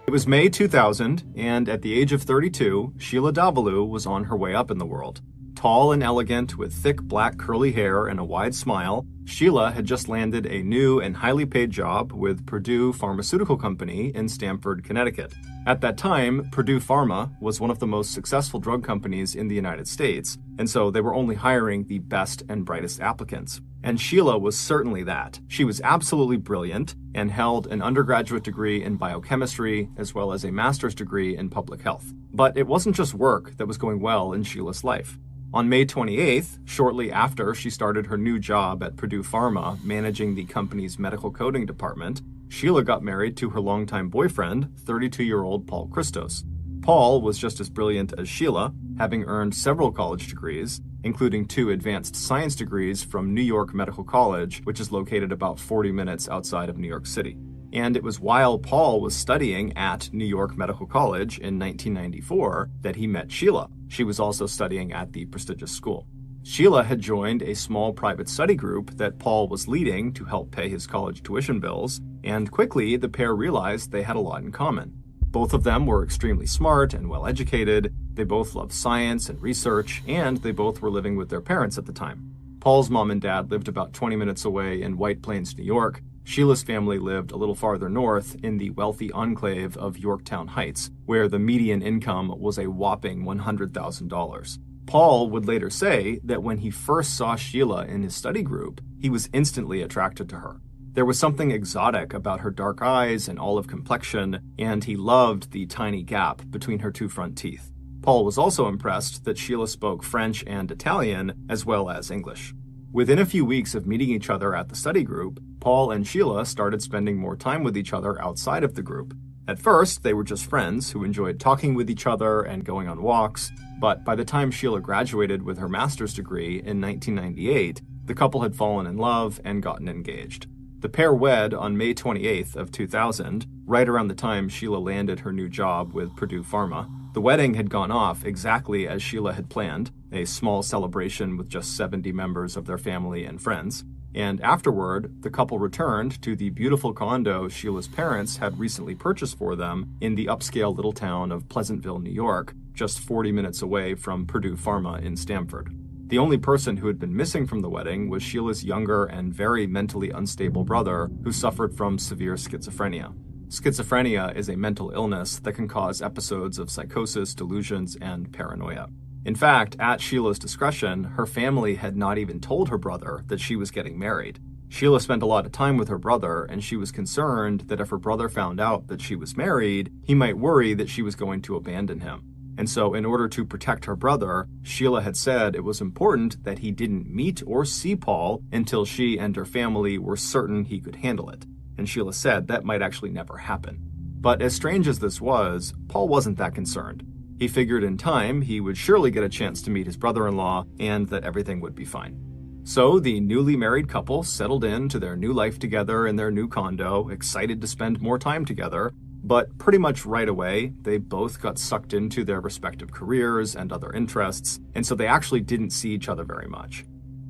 It was May 2000, and at the age of 32, Sheila Davalloo was on her way up in the world. Tall and elegant, with thick black curly hair and a wide smile, Sheila had just landed a new and highly paid job with Purdue Pharmaceutical Company in Stamford, Connecticut. At that time, Purdue Pharma was one of the most successful drug companies in the United States, and so they were only hiring the best and brightest applicants. And Sheila was certainly that. She was absolutely brilliant and held an undergraduate degree in biochemistry as well as a master's degree in public health. But it wasn't just work that was going well in Sheila's life. On May 28th, shortly after she started her new job at Purdue Pharma, managing the company's medical coding department, Sheila got married to her longtime boyfriend, 32-year-old Paul Christos. Paul was just as brilliant as Sheila, having earned several college degrees, including 2 advanced science degrees from New York Medical College, which is located about 40 minutes outside of New York City. And it was while Paul was studying at New York Medical College in 1994 that he met Sheila. She was also studying at the prestigious school. Sheila had joined a small private study group that Paul was leading to help pay his college tuition bills, and quickly the pair realized they had a lot in common. Both of them were extremely smart and well-educated, they both loved science and research, and they both were living with their parents at the time. Paul's mom and dad lived about 20 minutes away in White Plains, New York. Sheila's family lived a little farther north in the wealthy enclave of Yorktown Heights, where the median income was a whopping $100,000. Paul would later say that when he first saw Sheila in his study group, he was instantly attracted to her. There was something exotic about her dark eyes and olive complexion, and he loved the tiny gap between her 2 front teeth. Paul was also impressed that Sheila spoke French and Italian, as well as English. Within a few weeks of meeting each other at the study group, Paul and Sheila started spending more time with each other outside of the group. At first, they were just friends who enjoyed talking with each other and going on walks, but by the time Sheila graduated with her master's degree in 1998, the couple had fallen in love and gotten engaged. The pair wed on May 28th of 2000, right around the time Sheila landed her new job with Purdue Pharma. The wedding had gone off exactly as Sheila had planned, a small celebration with just 70 members of their family and friends. And afterward, the couple returned to the beautiful condo Sheila's parents had recently purchased for them in the upscale little town of Pleasantville, New York, just 40 minutes away from Purdue Pharma in Stamford. The only person who had been missing from the wedding was Sheila's younger and very mentally unstable brother, who suffered from severe schizophrenia. Schizophrenia is a mental illness that can cause episodes of psychosis, delusions, and paranoia. In fact, at Sheila's discretion, her family had not even told her brother that she was getting married. Sheila spent a lot of time with her brother, and she was concerned that if her brother found out that she was married, he might worry that she was going to abandon him. And so, in order to protect her brother, Sheila had said it was important that he didn't meet or see Paul until she and her family were certain he could handle it. And Sheila said that might actually never happen. But as strange as this was, Paul wasn't that concerned. He figured in time he would surely get a chance to meet his brother-in-law and that everything would be fine. So the newly married couple settled into their new life together in their new condo, excited to spend more time together, but pretty much right away, they both got sucked into their respective careers and other interests, and so they actually didn't see each other very much.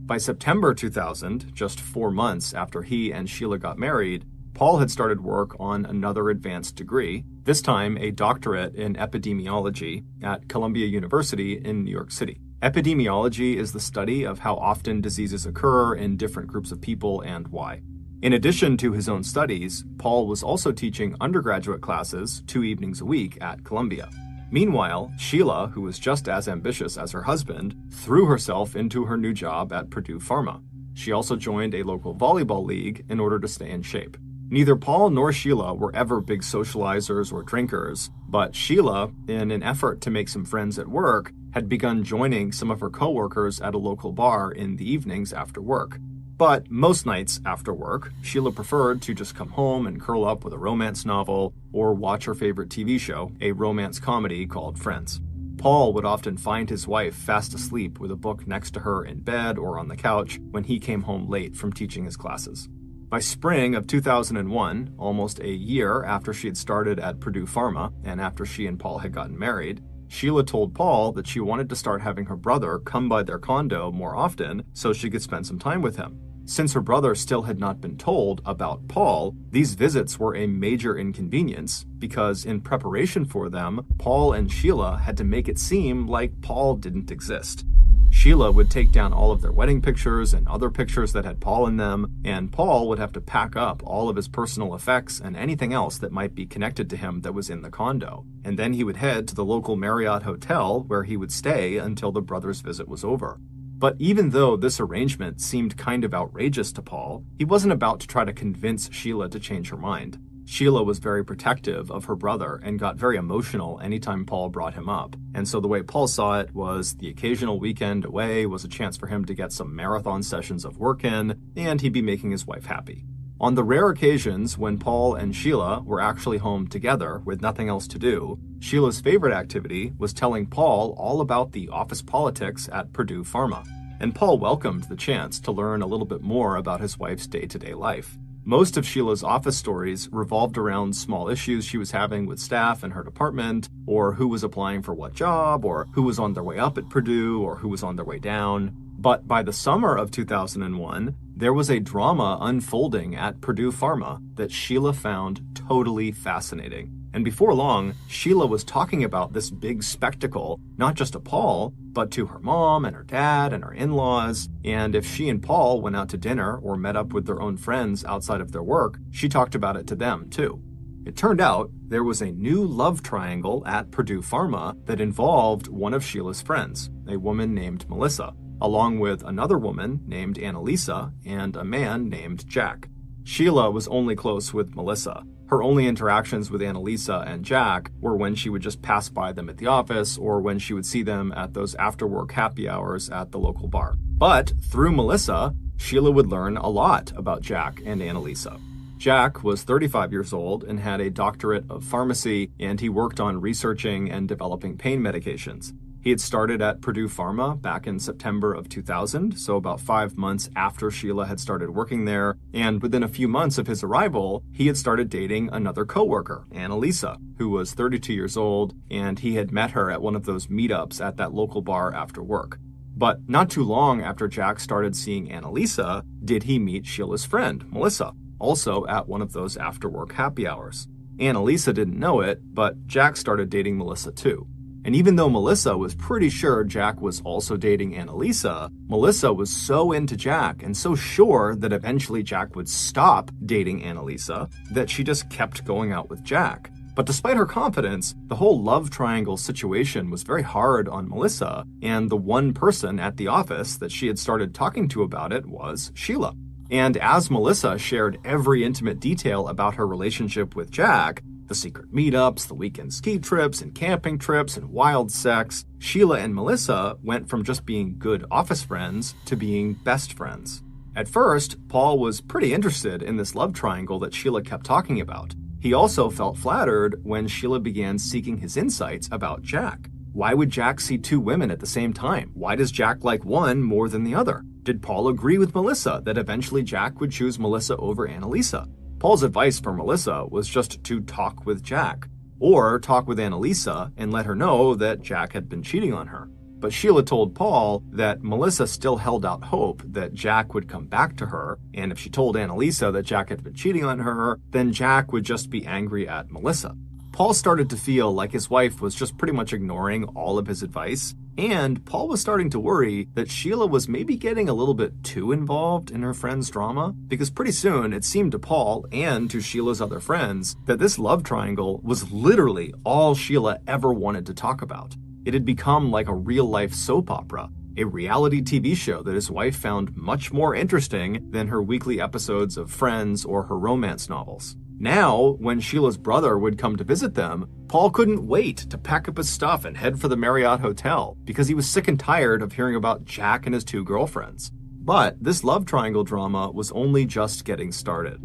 By September 2000, just 4 months after he and Sheila got married, Paul had started work on another advanced degree, this time a doctorate in epidemiology at Columbia University in New York City. Epidemiology is the study of how often diseases occur in different groups of people and why. In addition to his own studies, Paul was also teaching undergraduate classes 2 evenings a week at Columbia. Meanwhile, Sheila, who was just as ambitious as her husband, threw herself into her new job at Purdue Pharma. She also joined a local volleyball league in order to stay in shape. Neither Paul nor Sheila were ever big socializers or drinkers, but Sheila, in an effort to make some friends at work, had begun joining some of her coworkers at a local bar in the evenings after work. But most nights after work, Sheila preferred to just come home and curl up with a romance novel or watch her favorite TV show, a romance comedy called Friends. Paul would often find his wife fast asleep with a book next to her in bed or on the couch when he came home late from teaching his classes. By spring of 2001, almost a year after she had started at Purdue Pharma and after she and Paul had gotten married, Sheila told Paul that she wanted to start having her brother come by their condo more often so she could spend some time with him. Since her brother still had not been told about Paul, these visits were a major inconvenience because in preparation for them, Paul and Sheila had to make it seem like Paul didn't exist. Sheila would take down all of their wedding pictures and other pictures that had Paul in them, and Paul would have to pack up all of his personal effects and anything else that might be connected to him that was in the condo. And then he would head to the local Marriott hotel where he would stay until the brothers' visit was over. But even though this arrangement seemed kind of outrageous to Paul, he wasn't about to try to convince Sheila to change her mind. Sheila was very protective of her brother and got very emotional anytime Paul brought him up. And so the way Paul saw it was the occasional weekend away was a chance for him to get some marathon sessions of work in, and he'd be making his wife happy. On the rare occasions when Paul and Sheila were actually home together with nothing else to do, Sheila's favorite activity was telling Paul all about the office politics at Purdue Pharma. And Paul welcomed the chance to learn a little bit more about his wife's day-to-day life. Most of Sheila's office stories revolved around small issues she was having with staff in her department, or who was applying for what job, or who was on their way up at Purdue, or who was on their way down. But by the summer of 2001, there was a drama unfolding at Purdue Pharma that Sheila found totally fascinating. And before long, Sheila was talking about this big spectacle, not just to Paul, but to her mom and her dad and her in-laws. And if she and Paul went out to dinner or met up with their own friends outside of their work, she talked about it to them too. It turned out there was a new love triangle at Purdue Pharma that involved one of Sheila's friends, a woman named Melissa, along with another woman named Annalisa and a man named Jack. Sheila was only close with Melissa. Her only interactions with Annalisa and Jack were when she would just pass by them at the office or when she would see them at those after-work happy hours at the local bar. But through Melissa, Sheila would learn a lot about Jack and Annalisa. Jack was 35 years old and had a doctorate of pharmacy, and he worked on researching and developing pain medications. He had started at Purdue Pharma back in September of 2000, so about 5 months after Sheila had started working there, and within a few months of his arrival, he had started dating another coworker, Annalisa, who was 32 years old, and he had met her at one of those meetups at that local bar after work. But not too long after Jack started seeing Annalisa, did he meet Sheila's friend, Melissa, also at one of those after-work happy hours. Annalisa didn't know it, but Jack started dating Melissa too. And even though Melissa was pretty sure Jack was also dating Annalisa, Melissa was so into Jack and so sure that eventually Jack would stop dating Annalisa that she just kept going out with Jack. But despite her confidence, the whole love triangle situation was very hard on Melissa, and the one person at the office that she had started talking to about it was Sheila. And as Melissa shared every intimate detail about her relationship with Jack, the secret meetups, the weekend ski trips and camping trips and wild sex, Sheila and Melissa went from just being good office friends to being best friends. At first, Paul was pretty interested in this love triangle that Sheila kept talking about. He also felt flattered when Sheila began seeking his insights about Jack. Why would Jack see two women at the same time? Why does Jack like one more than the other? Did Paul agree with Melissa that eventually Jack would choose Melissa over Annalisa? Paul's advice for Melissa was just to talk with Jack, or talk with Annalisa and let her know that Jack had been cheating on her. But Sheila told Paul that Melissa still held out hope that Jack would come back to her, and if she told Annalisa that Jack had been cheating on her, then Jack would just be angry at Melissa. Paul started to feel like his wife was just pretty much ignoring all of his advice, and Paul was starting to worry that Sheila was maybe getting a little bit too involved in her friend's drama, because pretty soon it seemed to Paul and to Sheila's other friends that this love triangle was literally all Sheila ever wanted to talk about. It had become like a real-life soap opera, a reality TV show that his wife found much more interesting than her weekly episodes of Friends or her romance novels. Now, when Sheila's brother would come to visit them, Paul couldn't wait to pack up his stuff and head for the Marriott Hotel because he was sick and tired of hearing about Jack and his two girlfriends. But this love triangle drama was only just getting started.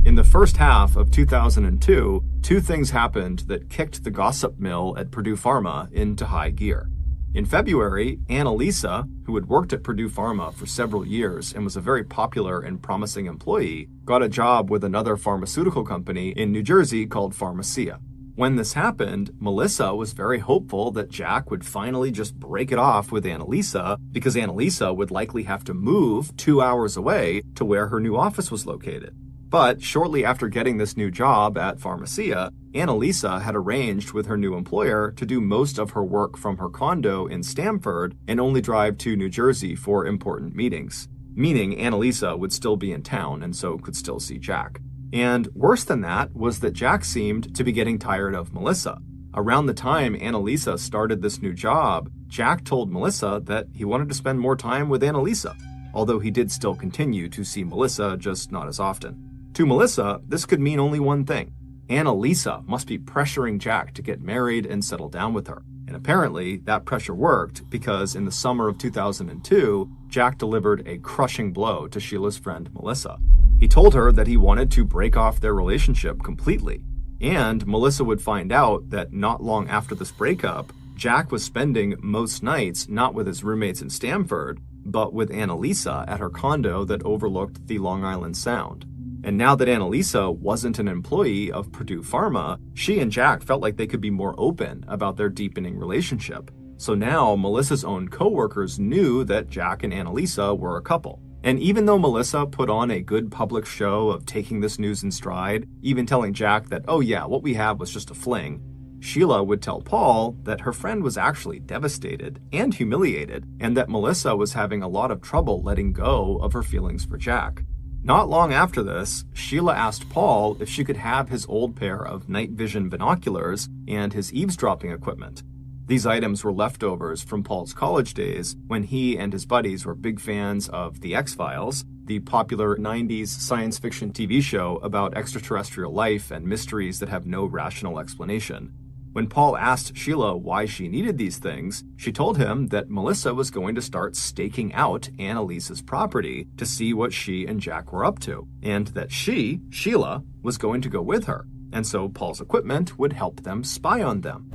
In the first half of 2002, two things happened that kicked the gossip mill at Purdue Pharma into high gear. In February, Annalisa, who had worked at Purdue Pharma for several years and was a very popular and promising employee, got a job with another pharmaceutical company in New Jersey called Pharmacia. When this happened, Melissa was very hopeful that Jack would finally just break it off with Annalisa, because Annalisa would likely have to move 2 hours away to where her new office was located. But shortly after getting this new job at Pharmacia, Annalisa had arranged with her new employer to do most of her work from her condo in Stamford and only drive to New Jersey for important meetings, meaning Annalisa would still be in town and so could still see Jack. And worse than that was that Jack seemed to be getting tired of Melissa. Around the time Annalisa started this new job, Jack told Melissa that he wanted to spend more time with Annalisa, although he did still continue to see Melissa, just not as often. To Melissa, this could mean only one thing. Annalisa must be pressuring Jack to get married and settle down with her. And apparently, that pressure worked because in the summer of 2002, Jack delivered a crushing blow to Sheila's friend Melissa. He told her that he wanted to break off their relationship completely. And Melissa would find out that not long after this breakup, Jack was spending most nights not with his roommates in Stamford, but with Annalisa at her condo that overlooked the Long Island Sound. And now that Annalisa wasn't an employee of Purdue Pharma, she and Jack felt like they could be more open about their deepening relationship. So now Melissa's own coworkers knew that Jack and Annalisa were a couple. And even though Melissa put on a good public show of taking this news in stride, even telling Jack that, oh yeah, what we had was just a fling, Sheila would tell Paul that her friend was actually devastated and humiliated, and that Melissa was having a lot of trouble letting go of her feelings for Jack. Not long after this, Sheila asked Paul if she could have his old pair of night vision binoculars and his eavesdropping equipment. These items were leftovers from Paul's college days when he and his buddies were big fans of The X-Files, the popular 90s science fiction TV show about extraterrestrial life and mysteries that have no rational explanation. When Paul asked Sheila why she needed these things, she told him that Melissa was going to start staking out Annalisa's property to see what she and Jack were up to, and that she, Sheila, was going to go with her, and so Paul's equipment would help them spy on them.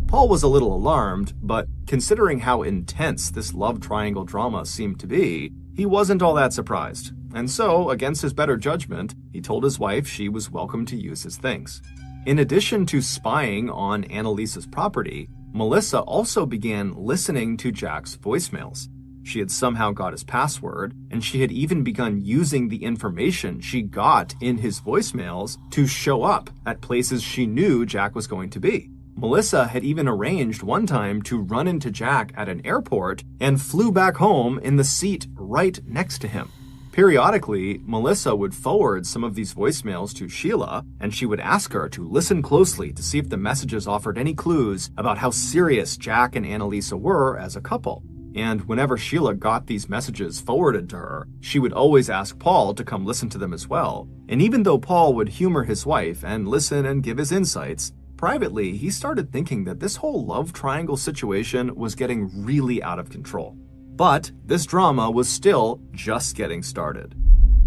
Paul was a little alarmed, but considering how intense this love triangle drama seemed to be, he wasn't all that surprised, and so, against his better judgment, he told his wife she was welcome to use his things. In addition to spying on Annalisa's property, Melissa also began listening to Jack's voicemails. She had somehow got his password, and she had even begun using the information she got in his voicemails to show up at places she knew Jack was going to be. Melissa had even arranged one time to run into Jack at an airport and flew back home in the seat right next to him. Periodically, Melissa would forward some of these voicemails to Sheila, and she would ask her to listen closely to see if the messages offered any clues about how serious Jack and Annalisa were as a couple. And whenever Sheila got these messages forwarded to her, she would always ask Paul to come listen to them as well. And even though Paul would humor his wife and listen and give his insights, privately, he started thinking that this whole love triangle situation was getting really out of control. But this drama was still just getting started.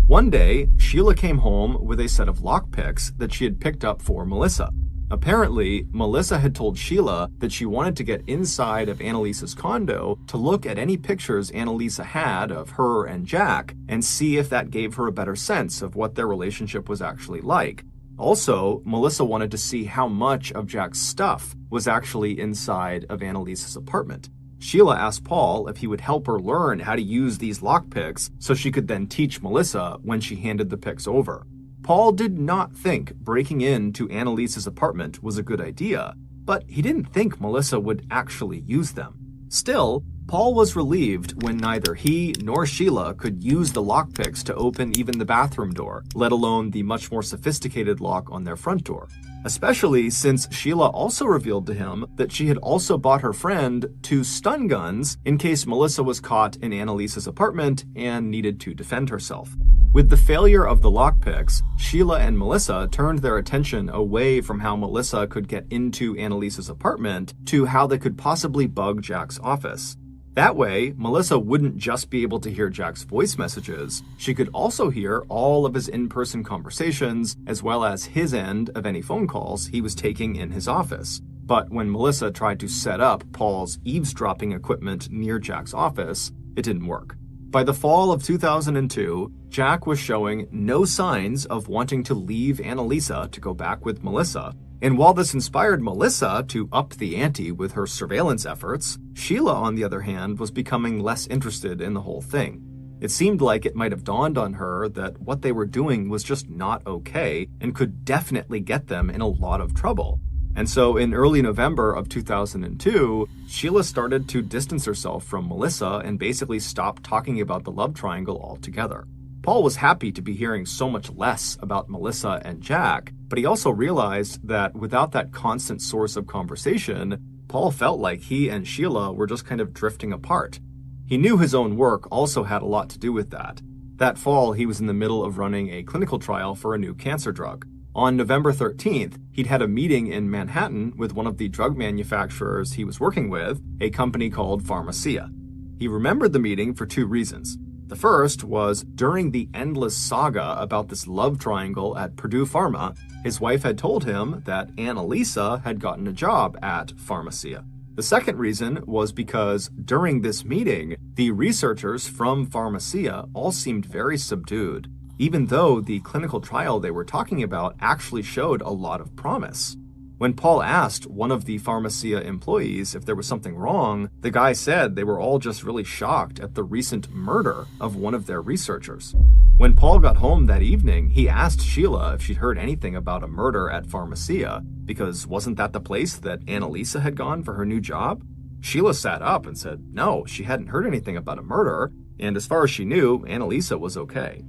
One day, Sheila came home with a set of lockpicks that she had picked up for Melissa. Apparently, Melissa had told Sheila that she wanted to get inside of Annalisa's condo to look at any pictures Annalisa had of her and Jack and see if that gave her a better sense of what their relationship was actually like. Also, Melissa wanted to see how much of Jack's stuff was actually inside of Annalisa's apartment. Sheila asked Paul if he would help her learn how to use these lockpicks so she could then teach Melissa when she handed the picks over. Paul did not think breaking into Annalisa's apartment was a good idea, but he didn't think Melissa would actually use them. Still, Paul was relieved when neither he nor Sheila could use the lockpicks to open even the bathroom door, let alone the much more sophisticated lock on their front door. Especially since Sheila also revealed to him that she had also bought her friend 2 stun guns in case Melissa was caught in Annalisa's apartment and needed to defend herself. With the failure of the lockpicks, Sheila and Melissa turned their attention away from how Melissa could get into Annalisa's apartment to how they could possibly bug Jack's office. That way, Melissa wouldn't just be able to hear Jack's voice messages, she could also hear all of his in-person conversations, as well as his end of any phone calls he was taking in his office. But when Melissa tried to set up Paul's eavesdropping equipment near Jack's office, it didn't work. By the fall of 2002, Jack was showing no signs of wanting to leave Annalisa to go back with Melissa. And while this inspired Melissa to up the ante with her surveillance efforts, Sheila, on the other hand, was becoming less interested in the whole thing. It seemed like it might have dawned on her that what they were doing was just not okay and could definitely get them in a lot of trouble. And so in early November of 2002, Sheila started to distance herself from Melissa and basically stopped talking about the love triangle altogether. Paul was happy to be hearing so much less about Melissa and Jack, but he also realized that without that constant source of conversation, Paul felt like he and Sheila were just kind of drifting apart. He knew his own work also had a lot to do with that. That fall, he was in the middle of running a clinical trial for a new cancer drug. On November 13th, he'd had a meeting in Manhattan with one of the drug manufacturers he was working with, a company called Pharmacia. He remembered the meeting for two reasons. The first was during the endless saga about this love triangle at Purdue Pharma, his wife had told him that Annalisa had gotten a job at Pharmacia. The second reason was because during this meeting, the researchers from Pharmacia all seemed very subdued, even though the clinical trial they were talking about actually showed a lot of promise. When Paul asked one of the Pharmacia employees if there was something wrong, the guy said they were all just really shocked at the recent murder of one of their researchers. When Paul got home that evening, he asked Sheila if she'd heard anything about a murder at Pharmacia, because wasn't that the place that Annalisa had gone for her new job? Sheila sat up and said no, she hadn't heard anything about a murder, and as far as she knew, Annalisa was okay.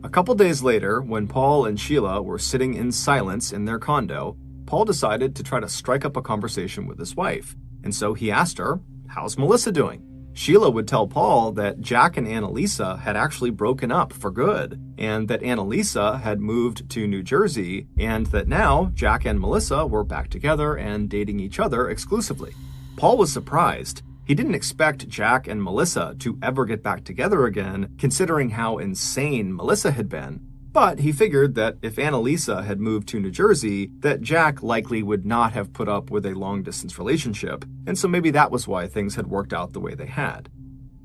A couple days later, when Paul and Sheila were sitting in silence in their condo, Paul decided to try to strike up a conversation with his wife, and so he asked her, "How's Melissa doing?" Sheila would tell Paul that Jack and Annalisa had actually broken up for good, and that Annalisa had moved to New Jersey, and that now Jack and Melissa were back together and dating each other exclusively. Paul was surprised. He didn't expect Jack and Melissa to ever get back together again, considering how insane Melissa had been. But he figured that if Annalisa had moved to New Jersey, that Jack likely would not have put up with a long-distance relationship, and so maybe that was why things had worked out the way they had.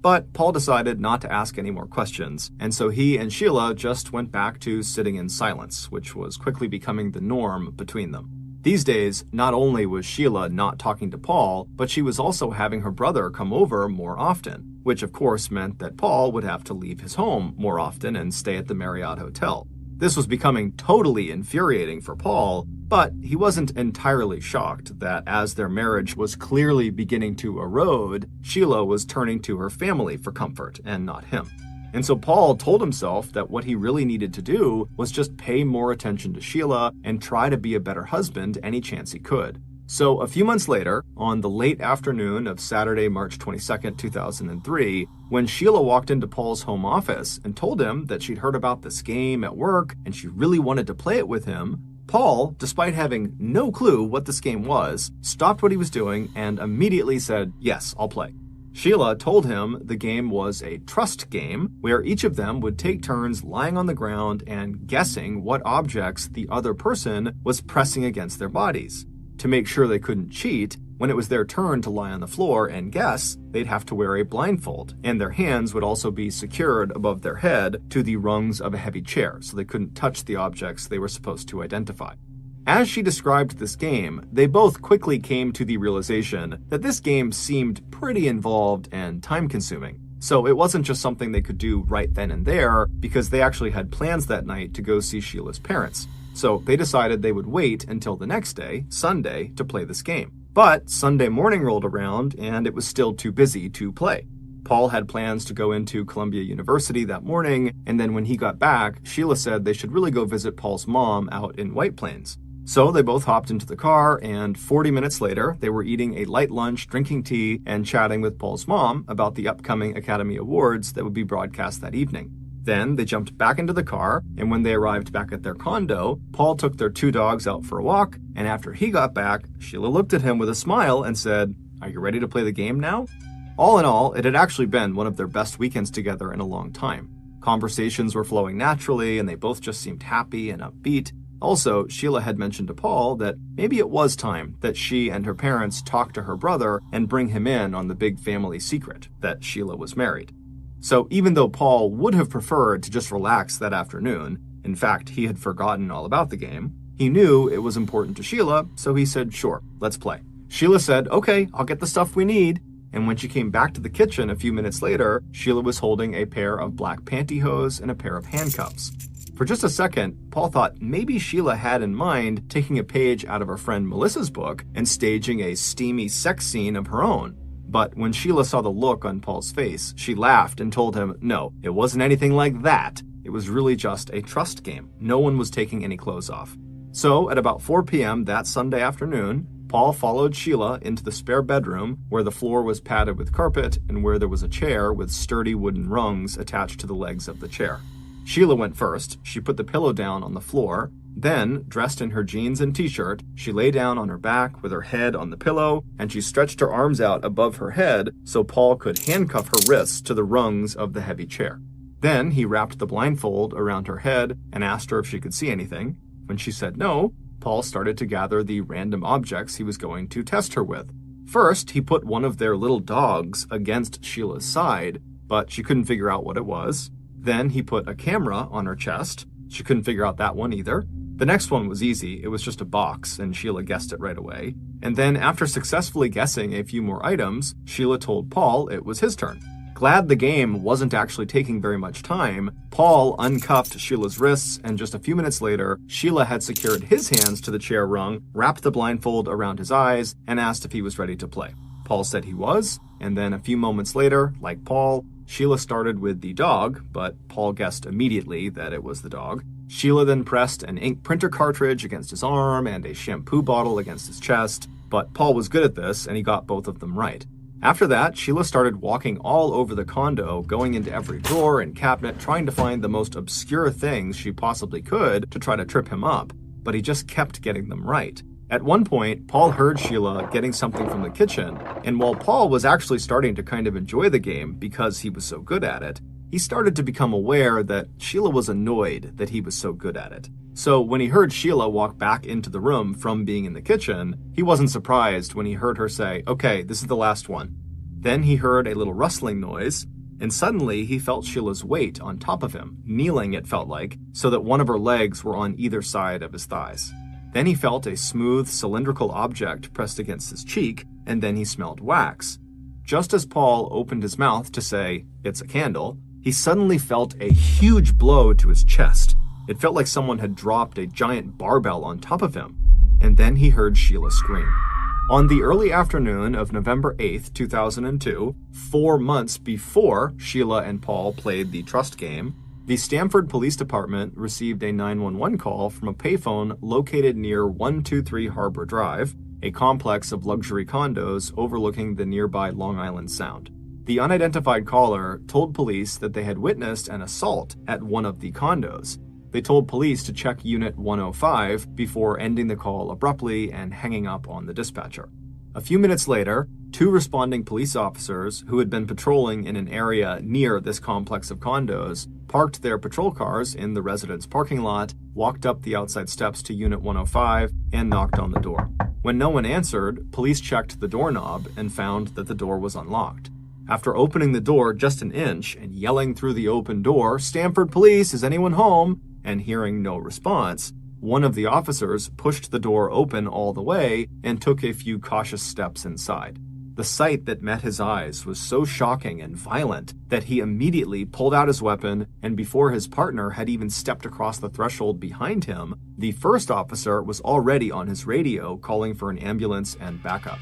But Paul decided not to ask any more questions, and so he and Sheila just went back to sitting in silence, which was quickly becoming the norm between them. These days, not only was Sheila not talking to Paul, but she was also having her brother come over more often, which of course meant that Paul would have to leave his home more often and stay at the Marriott Hotel. This was becoming totally infuriating for Paul, but he wasn't entirely shocked that as their marriage was clearly beginning to erode, Sheila was turning to her family for comfort and not him. And so Paul told himself that what he really needed to do was just pay more attention to Sheila and try to be a better husband any chance he could. So a few months later, on the late afternoon of Saturday, March 22nd, 2003, when Sheila walked into Paul's home office and told him that she'd heard about this game at work and she really wanted to play it with him, Paul, despite having no clue what this game was, stopped what he was doing and immediately said, "Yes, I'll play." Sheila told him the game was a trust game where each of them would take turns lying on the ground and guessing what objects the other person was pressing against their bodies. To make sure they couldn't cheat, when it was their turn to lie on the floor and guess, they'd have to wear a blindfold, and their hands would also be secured above their head to the rungs of a heavy chair so they couldn't touch the objects they were supposed to identify. As she described this game, they both quickly came to the realization that this game seemed pretty involved and time-consuming. So it wasn't just something they could do right then and there, because they actually had plans that night to go see Sheila's parents. So they decided they would wait until the next day, Sunday, to play this game. But Sunday morning rolled around and it was still too busy to play. Paul had plans to go into Columbia University that morning, and then when he got back, Sheila said they should really go visit Paul's mom out in White Plains. So they both hopped into the car, and 40 minutes later, they were eating a light lunch, drinking tea, and chatting with Paul's mom about the upcoming Academy Awards that would be broadcast that evening. Then they jumped back into the car, and when they arrived back at their condo, Paul took their two dogs out for a walk, and after he got back, Sheila looked at him with a smile and said, "Are you ready to play the game now?" All in all, it had actually been one of their best weekends together in a long time. Conversations were flowing naturally, and they both just seemed happy and upbeat. Also, Sheila had mentioned to Paul that maybe it was time that she and her parents talk to her brother and bring him in on the big family secret that Sheila was married. So even though Paul would have preferred to just relax that afternoon, in fact, he had forgotten all about the game, he knew it was important to Sheila, so he said, "Sure, let's play." Sheila said, "Okay, I'll get the stuff we need." And when she came back to the kitchen a few minutes later, Sheila was holding a pair of black pantyhose and a pair of handcuffs. For just a second, Paul thought maybe Sheila had in mind taking a page out of her friend Melissa's book and staging a steamy sex scene of her own. But when Sheila saw the look on Paul's face, she laughed and told him, no, it wasn't anything like that. It was really just a trust game. No one was taking any clothes off. So at about 4 p.m. that Sunday afternoon, Paul followed Sheila into the spare bedroom where the floor was padded with carpet and where there was a chair with sturdy wooden rungs attached to the legs of the chair. Sheila went first. She put the pillow down on the floor. Then, dressed in her jeans and t-shirt, she lay down on her back with her head on the pillow, and she stretched her arms out above her head so Paul could handcuff her wrists to the rungs of the heavy chair. Then he wrapped the blindfold around her head and asked her if she could see anything. When she said no, Paul started to gather the random objects he was going to test her with. First, he put one of their little dogs against Sheila's side, but she couldn't figure out what it was. Then he put a camera on her chest. She couldn't figure out that one either. The next one was easy. It was just a box, and Sheila guessed it right away. And then, after successfully guessing a few more items, Sheila told Paul it was his turn. Glad the game wasn't actually taking very much time, Paul uncuffed Sheila's wrists, and just a few minutes later, Sheila had secured his hands to the chair rung, wrapped the blindfold around his eyes, and asked if he was ready to play. Paul said he was, and then a few moments later, like Paul, Sheila started with the dog, but Paul guessed immediately that it was the dog. Sheila then pressed an ink printer cartridge against his arm and a shampoo bottle against his chest, but Paul was good at this and he got both of them right. After that, Sheila started walking all over the condo, going into every drawer and cabinet, trying to find the most obscure things she possibly could to try to trip him up, but he just kept getting them right. At one point, Paul heard Sheila getting something from the kitchen, and while Paul was actually starting to kind of enjoy the game because he was so good at it, he started to become aware that Sheila was annoyed that he was so good at it. So when he heard Sheila walk back into the room from being in the kitchen, he wasn't surprised when he heard her say, "Okay, this is the last one." Then he heard a little rustling noise, and suddenly he felt Sheila's weight on top of him, kneeling it felt like, so that one of her legs were on either side of his thighs. Then he felt a smooth, cylindrical object pressed against his cheek, and then he smelled wax. Just as Paul opened his mouth to say, "It's a candle," he suddenly felt a huge blow to his chest. It felt like someone had dropped a giant barbell on top of him. And then he heard Sheila scream. On the early afternoon of November 8th, 2002, 4 months before Sheila and Paul played the trust game, the Stamford Police Department received a 911 call from a payphone located near 123 Harbor Drive, a complex of luxury condos overlooking the nearby Long Island Sound. The unidentified caller told police that they had witnessed an assault at one of the condos. They told police to check Unit 105 before ending the call abruptly and hanging up on the dispatcher. A few minutes later, 2 responding police officers who had been patrolling in an area near this complex of condos parked their patrol cars in the residence parking lot, walked up the outside steps to Unit 105, and knocked on the door. When no one answered, police checked the doorknob and found that the door was unlocked. After opening the door just an inch and yelling through the open door, "Stamford Police, is anyone home?" and hearing no response, one of the officers pushed the door open all the way and took a few cautious steps inside. The sight that met his eyes was so shocking and violent that he immediately pulled out his weapon, and before his partner had even stepped across the threshold behind him, the first officer was already on his radio calling for an ambulance and backup.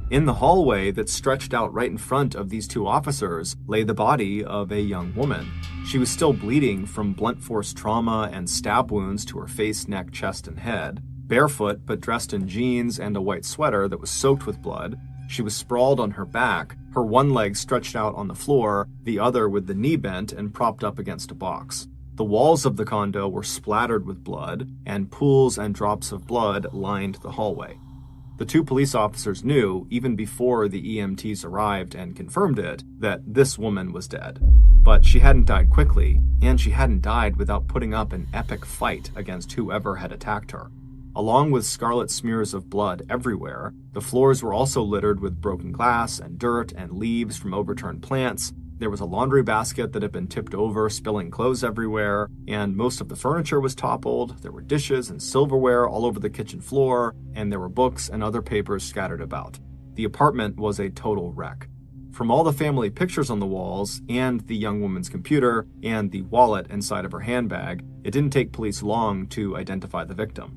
In the hallway that stretched out right in front of these 2 officers lay the body of a young woman. She was still bleeding from blunt force trauma and stab wounds to her face, neck, chest, and head. Barefoot, but dressed in jeans and a white sweater that was soaked with blood. She was sprawled on her back, her one leg stretched out on the floor, the other with the knee bent and propped up against a box. The walls of the condo were splattered with blood, and pools and drops of blood lined the hallway. The two police officers knew, even before the EMTs arrived and confirmed it, that this woman was dead. But she hadn't died quickly, and she hadn't died without putting up an epic fight against whoever had attacked her. Along with scarlet smears of blood everywhere, the floors were also littered with broken glass and dirt and leaves from overturned plants. There was a laundry basket that had been tipped over, spilling clothes everywhere, and most of the furniture was toppled. There were dishes and silverware all over the kitchen floor, and there were books and other papers scattered about. The apartment was a total wreck. From all the family pictures on the walls, and the young woman's computer, and the wallet inside of her handbag, it didn't take police long to identify the victim.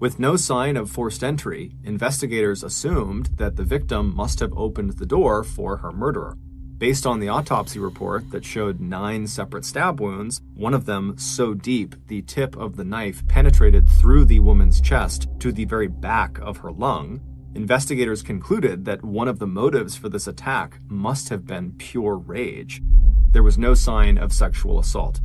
With no sign of forced entry, investigators assumed that the victim must have opened the door for her murderer. Based on the autopsy report that showed 9 separate stab wounds, one of them so deep the tip of the knife penetrated through the woman's chest to the very back of her lung, investigators concluded that one of the motives for this attack must have been pure rage. There was no sign of sexual assault.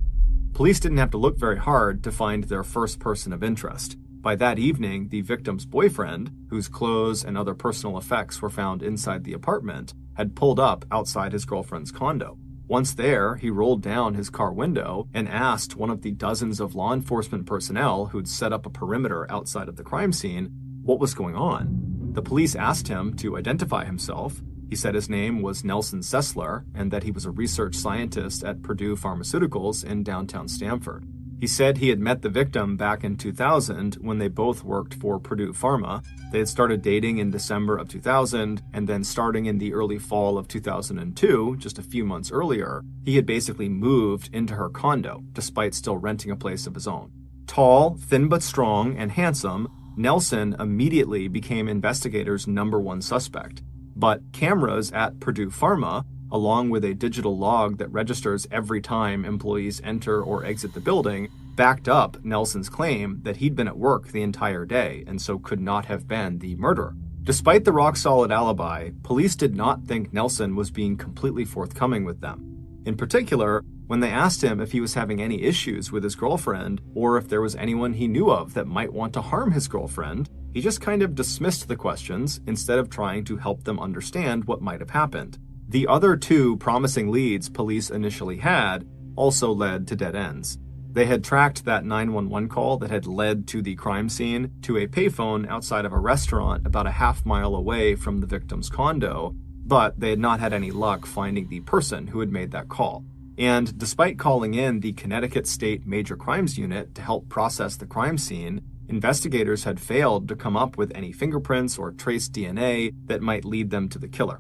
Police didn't have to look very hard to find their first person of interest. By that evening, the victim's boyfriend, whose clothes and other personal effects were found inside the apartment, had pulled up outside his girlfriend's condo. Once there, he rolled down his car window and asked one of the dozens of law enforcement personnel who'd set up a perimeter outside of the crime scene what was going on. The police asked him to identify himself. He said his name was Nelson Sessler and that he was a research scientist at Purdue Pharmaceuticals in downtown Stamford. He said he had met the victim back in 2000 when they both worked for Purdue Pharma. They had started dating in December of 2000, and then starting in the early fall of 2002, just a few months earlier, he had basically moved into her condo, despite still renting a place of his own. Tall, thin but strong, and handsome, Nelson immediately became investigators' #1 suspect. But cameras at Purdue Pharma, along with a digital log that registers every time employees enter or exit the building, backed up Nelson's claim that he'd been at work the entire day and so could not have been the murderer. Despite the rock-solid alibi, police did not think Nelson was being completely forthcoming with them. In particular, when they asked him if he was having any issues with his girlfriend or if there was anyone he knew of that might want to harm his girlfriend, he just kind of dismissed the questions instead of trying to help them understand what might have happened. The other 2 promising leads police initially had also led to dead ends. They had tracked that 911 call that had led to the crime scene to a payphone outside of a restaurant about a half-mile away from the victim's condo, but they had not had any luck finding the person who had made that call. And despite calling in the Connecticut State Major Crimes Unit to help process the crime scene, investigators had failed to come up with any fingerprints or trace DNA that might lead them to the killer.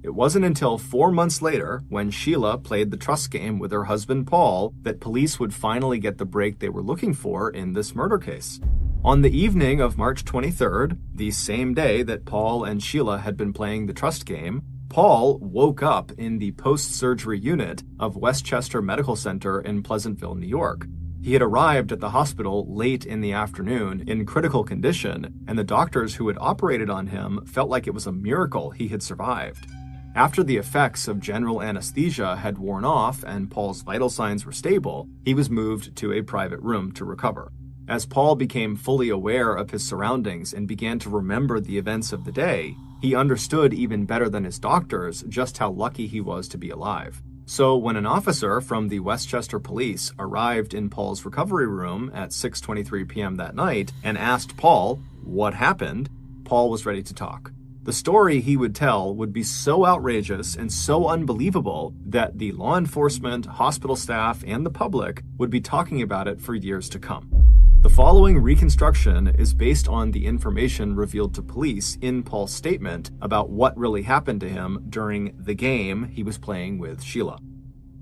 It wasn't until 4 months later, when Sheila played the trust game with her husband Paul, that police would finally get the break they were looking for in this murder case. On the evening of March 23rd, the same day that Paul and Sheila had been playing the trust game, Paul woke up in the post-surgery unit of Westchester Medical Center in Pleasantville, New York. He had arrived at the hospital late in the afternoon in critical condition, and the doctors who had operated on him felt like it was a miracle he had survived. After the effects of general anesthesia had worn off and Paul's vital signs were stable, he was moved to a private room to recover. As Paul became fully aware of his surroundings and began to remember the events of the day, he understood even better than his doctors just how lucky he was to be alive. So when an officer from the Westchester Police arrived in Paul's recovery room at 6:23 p.m. that night and asked Paul what happened, Paul was ready to talk. The story he would tell would be so outrageous and so unbelievable that the law enforcement, hospital staff, and the public would be talking about it for years to come. The following reconstruction is based on the information revealed to police in Paul's statement about what really happened to him during the game he was playing with Sheila.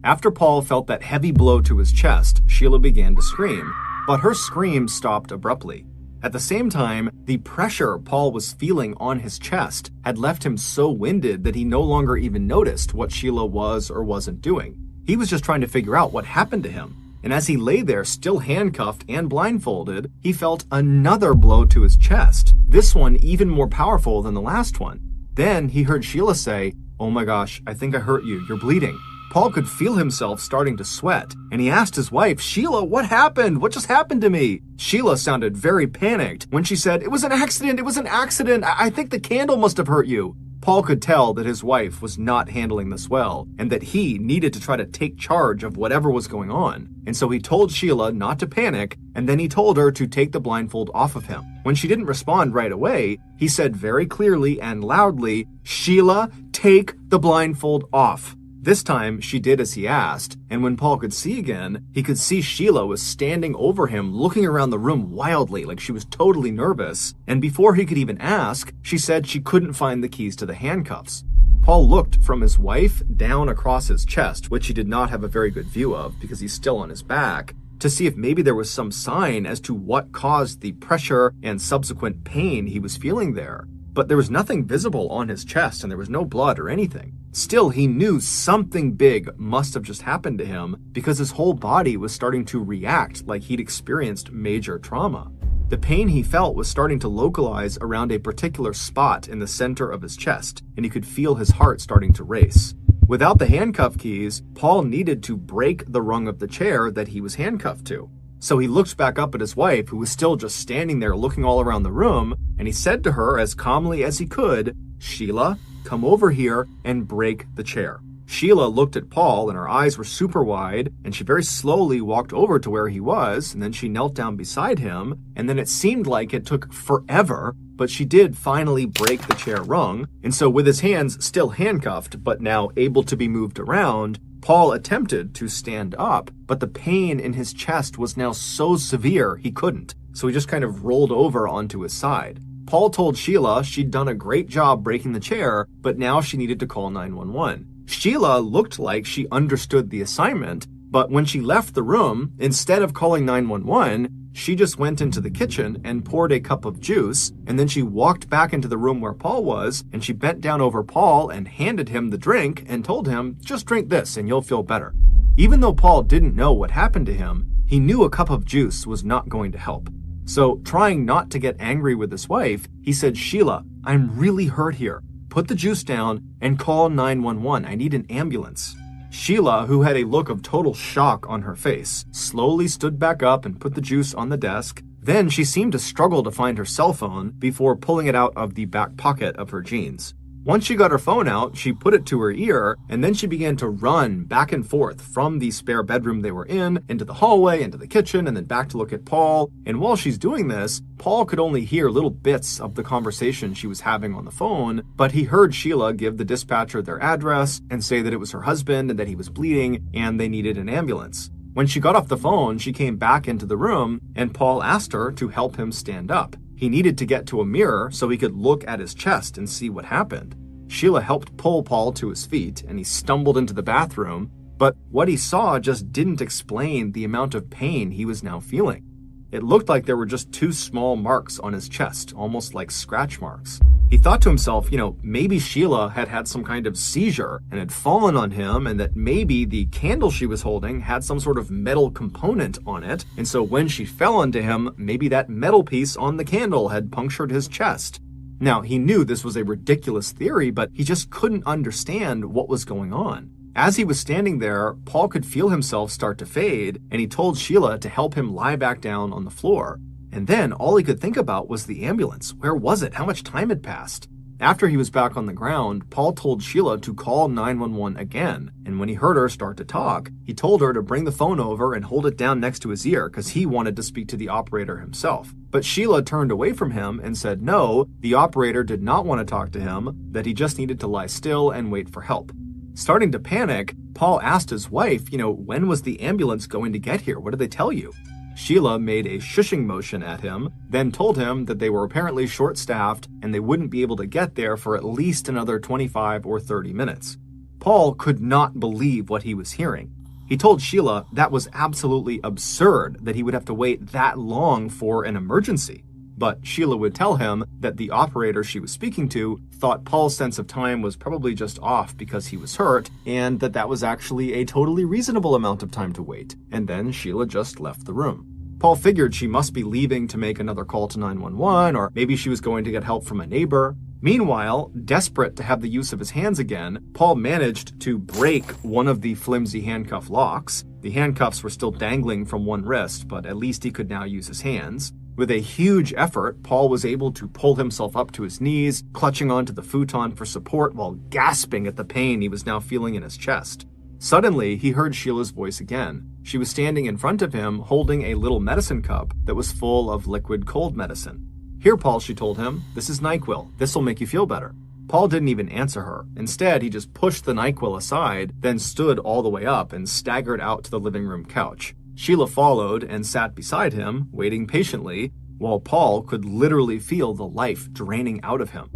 After Paul felt that heavy blow to his chest, Sheila began to scream, but her scream stopped abruptly. At the same time, the pressure Paul was feeling on his chest had left him so winded that he no longer even noticed what Sheila was or wasn't doing. He was just trying to figure out what happened to him. And as he lay there, still handcuffed and blindfolded, he felt another blow to his chest, this one even more powerful than the last one. Then he heard Sheila say, "Oh my gosh, I think I hurt you, you're bleeding." Paul could feel himself starting to sweat, and he asked his wife, "Sheila, what happened? What just happened to me?" Sheila sounded very panicked when she said, "It was an accident, it was an accident. I think the candle must have hurt you." Paul could tell that his wife was not handling this well, and that he needed to try to take charge of whatever was going on. And so he told Sheila not to panic, and then he told her to take the blindfold off of him. When she didn't respond right away, he said very clearly and loudly, "Sheila, take the blindfold off." This time, she did as he asked, and when Paul could see again, he could see Sheila was standing over him, looking around the room wildly, like she was totally nervous. And before he could even ask, she said she couldn't find the keys to the handcuffs. Paul looked from his wife down across his chest, which he did not have a very good view of because he's still on his back, to see if maybe there was some sign as to what caused the pressure and subsequent pain he was feeling there. But there was nothing visible on his chest and there was no blood or anything. Still, he knew something big must have just happened to him because his whole body was starting to react like he'd experienced major trauma. The pain he felt was starting to localize around a particular spot in the center of his chest, and he could feel his heart starting to race. Without the handcuff keys, Paul needed to break the rung of the chair that he was handcuffed to. So he looked back up at his wife, who was still just standing there looking all around the room, and he said to her as calmly as he could, "Sheila, come over here and break the chair." Sheila looked at Paul and her eyes were super wide, and she very slowly walked over to where he was, and then she knelt down beside him, and then it seemed like it took forever, but she did finally break the chair rung, and so with his hands still handcuffed, but now able to be moved around, Paul attempted to stand up, but the pain in his chest was now so severe he couldn't, so he just kind of rolled over onto his side. Paul told Sheila she'd done a great job breaking the chair, but now she needed to call 911. Sheila looked like she understood the assignment, but when she left the room, instead of calling 911, she just went into the kitchen and poured a cup of juice, and then she walked back into the room where Paul was, and she bent down over Paul and handed him the drink and told him, "Just drink this and you'll feel better." Even though Paul didn't know what happened to him, he knew a cup of juice was not going to help. So, trying not to get angry with his wife, he said, "Sheila, I'm really hurt here. Put the juice down and call 911. I need an ambulance." Sheila, who had a look of total shock on her face, slowly stood back up and put the juice on the desk. Then she seemed to struggle to find her cell phone before pulling it out of the back pocket of her jeans. Once she got her phone out, she put it to her ear, and then she began to run back and forth from the spare bedroom they were in, into the hallway, into the kitchen, and then back to look at Paul. And while she's doing this, Paul could only hear little bits of the conversation she was having on the phone, but he heard Sheila give the dispatcher their address and say that it was her husband and that he was bleeding and they needed an ambulance. When she got off the phone, she came back into the room, and Paul asked her to help him stand up. He needed to get to a mirror so he could look at his chest and see what happened. Sheila helped pull Paul to his feet, and he stumbled into the bathroom, but what he saw just didn't explain the amount of pain he was now feeling. It looked like there were just 2 small marks on his chest, almost like scratch marks. He thought to himself, maybe Sheila had had some kind of seizure and had fallen on him, and that maybe the candle she was holding had some sort of metal component on it, and so when she fell onto him, maybe that metal piece on the candle had punctured his chest. Now, he knew this was a ridiculous theory, but he just couldn't understand what was going on. As he was standing there, Paul could feel himself start to fade, and he told Sheila to help him lie back down on the floor. And then all he could think about was the ambulance. Where was it? How much time had passed? After he was back on the ground, Paul told Sheila to call 911 again, and when he heard her start to talk, he told her to bring the phone over and hold it down next to his ear because he wanted to speak to the operator himself. But Sheila turned away from him and said no, the operator did not want to talk to him, that he just needed to lie still and wait for help. Starting to panic, Paul asked his wife, when was the ambulance going to get here? What did they tell you? Sheila made a shushing motion at him, then told him that they were apparently short-staffed and they wouldn't be able to get there for at least another 25 or 30 minutes. Paul could not believe what he was hearing. He told Sheila that was absolutely absurd that he would have to wait that long for an emergency. But Sheila would tell him that the operator she was speaking to thought Paul's sense of time was probably just off because he was hurt, and that was actually a totally reasonable amount of time to wait. And then Sheila just left the room. Paul figured she must be leaving to make another call to 911, or maybe she was going to get help from a neighbor. Meanwhile, desperate to have the use of his hands again, Paul managed to break one of the flimsy handcuff locks. The handcuffs were still dangling from one wrist, but at least he could now use his hands. With a huge effort, Paul was able to pull himself up to his knees, clutching onto the futon for support while gasping at the pain he was now feeling in his chest. Suddenly, he heard Sheila's voice again. She was standing in front of him, holding a little medicine cup that was full of liquid cold medicine. "Here, Paul," she told him. "This is NyQuil. This'll make you feel better." Paul didn't even answer her. Instead, he just pushed the NyQuil aside, then stood all the way up and staggered out to the living room couch. Sheila followed and sat beside him, waiting patiently, while Paul could literally feel the life draining out of him.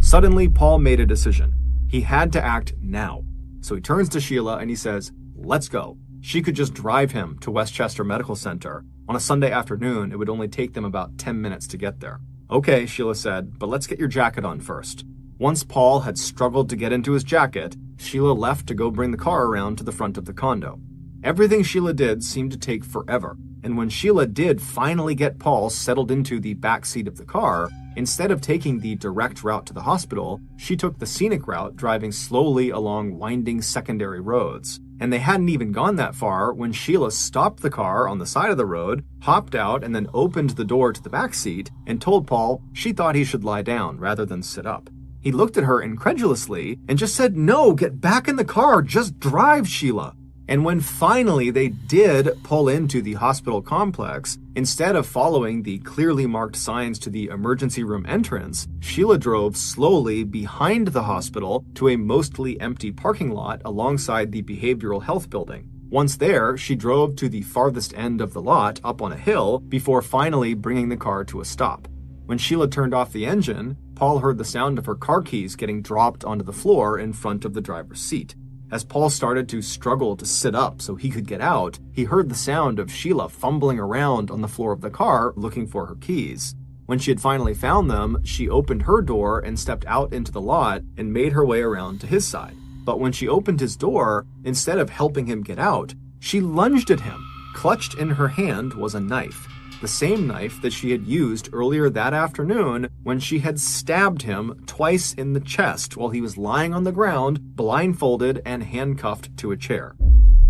Suddenly, Paul made a decision. He had to act now. So he turns to Sheila and he says, "Let's go." She could just drive him to Westchester Medical Center. On a Sunday afternoon, it would only take them about 10 minutes to get there. "Okay," Sheila said, "but let's get your jacket on first." Once Paul had struggled to get into his jacket, Sheila left to go bring the car around to the front of the condo. Everything Sheila did seemed to take forever, and when Sheila did finally get Paul settled into the back seat of the car, instead of taking the direct route to the hospital, she took the scenic route, driving slowly along winding secondary roads. And they hadn't even gone that far when Sheila stopped the car on the side of the road, hopped out, and then opened the door to the back seat and told Paul she thought he should lie down rather than sit up. He looked at her incredulously and just said, "No, get back in the car, just drive, Sheila." And when finally they did pull into the hospital complex, instead of following the clearly marked signs to the emergency room entrance, Sheila drove slowly behind the hospital to a mostly empty parking lot alongside the behavioral health building. Once there, she drove to the farthest end of the lot up on a hill before finally bringing the car to a stop. When Sheila turned off the engine, Paul heard the sound of her car keys getting dropped onto the floor in front of the driver's seat. As Paul started to struggle to sit up so he could get out, he heard the sound of Sheila fumbling around on the floor of the car looking for her keys. When she had finally found them, she opened her door and stepped out into the lot and made her way around to his side. But when she opened his door, instead of helping him get out, she lunged at him. Clutched in her hand was a knife. The same knife that she had used earlier that afternoon when she had stabbed him twice in the chest while he was lying on the ground, blindfolded and handcuffed to a chair.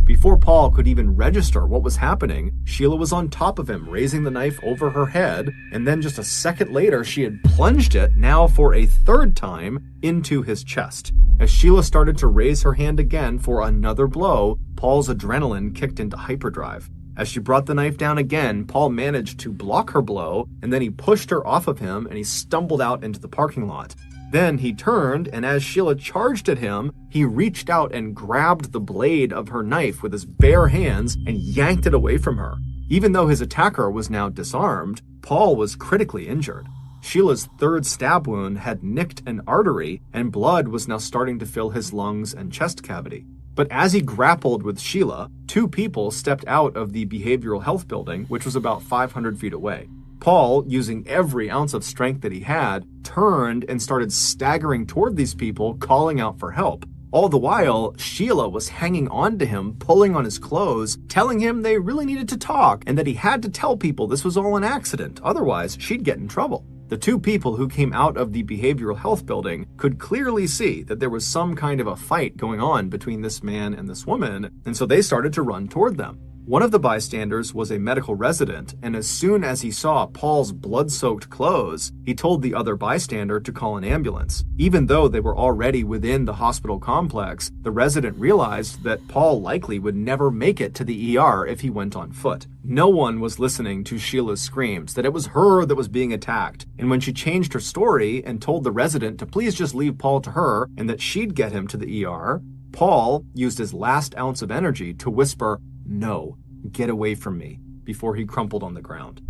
Before Paul could even register what was happening, Sheila was on top of him, raising the knife over her head, and then just a second later, she had plunged it, now for a third time, into his chest. As Sheila started to raise her hand again for another blow, Paul's adrenaline kicked into hyperdrive. As she brought the knife down again, Paul managed to block her blow, and then he pushed her off of him and he stumbled out into the parking lot. Then he turned, and as Sheila charged at him, he reached out and grabbed the blade of her knife with his bare hands and yanked it away from her. Even though his attacker was now disarmed, Paul was critically injured. Sheila's third stab wound had nicked an artery, and blood was now starting to fill his lungs and chest cavity. But as he grappled with Sheila, two people stepped out of the behavioral health building, which was about 500 feet away. Paul, using every ounce of strength that he had, turned and started staggering toward these people, calling out for help. All the while, Sheila was hanging on to him, pulling on his clothes, telling him they really needed to talk and that he had to tell people this was all an accident, otherwise she'd get in trouble. The two people who came out of the behavioral health building could clearly see that there was some kind of a fight going on between this man and this woman, and so they started to run toward them. One of the bystanders was a medical resident, and as soon as he saw Paul's blood-soaked clothes, he told the other bystander to call an ambulance. Even though they were already within the hospital complex, the resident realized that Paul likely would never make it to the ER if he went on foot. No one was listening to Sheila's screams that it was her that was being attacked, and when she changed her story and told the resident to please just leave Paul to her and that she'd get him to the ER, Paul used his last ounce of energy to whisper, "No, get away from me," before he crumpled on the ground.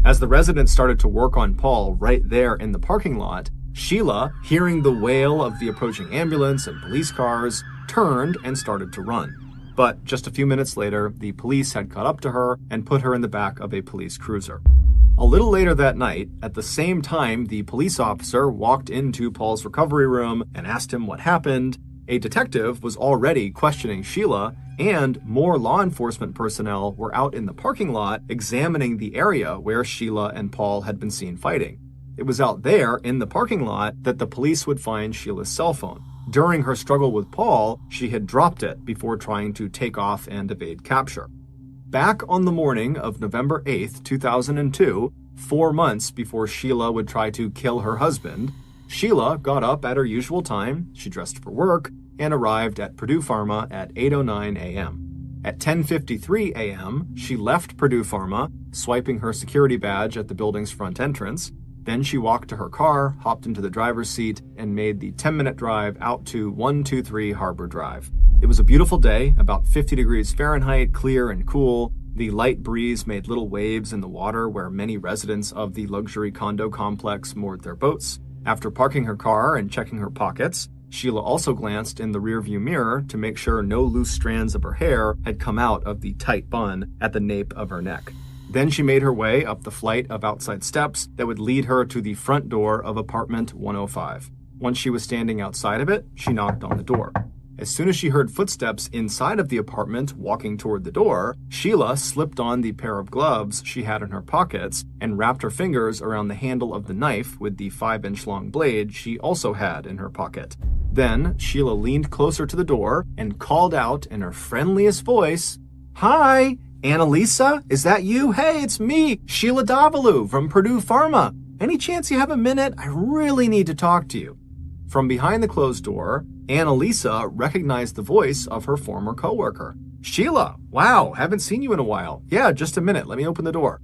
As the resident started to work on Paul right there in the parking lot, Sheila, hearing the wail of the approaching ambulance and police cars, turned and started to run. But just a few minutes later, the police had caught up to her and put her in the back of a police cruiser. A little later that night, at the same time the police officer walked into Paul's recovery room and asked him what happened, a detective was already questioning Sheila, and more law enforcement personnel were out in the parking lot examining the area where Sheila and Paul had been seen fighting. It was out there in the parking lot that the police would find Sheila's cell phone. During her struggle with Paul, she had dropped it before trying to take off and evade capture. Back on the morning of November 8, 2002, 4 months before Sheila would try to kill her husband, Sheila got up at her usual time, she dressed for work, and arrived at Purdue Pharma at 8:09 a.m. At 10:53 a.m., she left Purdue Pharma, swiping her security badge at the building's front entrance. Then she walked to her car, hopped into the driver's seat, and made the 10-minute drive out to 123 Harbor Drive. It was a beautiful day, about 50 degrees Fahrenheit, clear and cool. The light breeze made little waves in the water where many residents of the luxury condo complex moored their boats. After parking her car and checking her pockets, Sheila also glanced in the rearview mirror to make sure no loose strands of her hair had come out of the tight bun at the nape of her neck. Then she made her way up the flight of outside steps that would lead her to the front door of apartment 105. Once she was standing outside of it, she knocked on the door. As soon as she heard footsteps inside of the apartment walking toward the door, Sheila slipped on the pair of gloves she had in her pockets and wrapped her fingers around the handle of the knife with the 5-inch long blade she also had in her pocket. Then Sheila leaned closer to the door and called out in her friendliest voice, "Hi, Annalisa, is that you? Hey, it's me, Sheila Davalu from Purdue Pharma. Any chance you have a minute? I really need to talk to you." From behind the closed door, Annalisa recognized the voice of her former coworker. "Sheila, wow, haven't seen you in a while. Yeah, just a minute, let me open the door."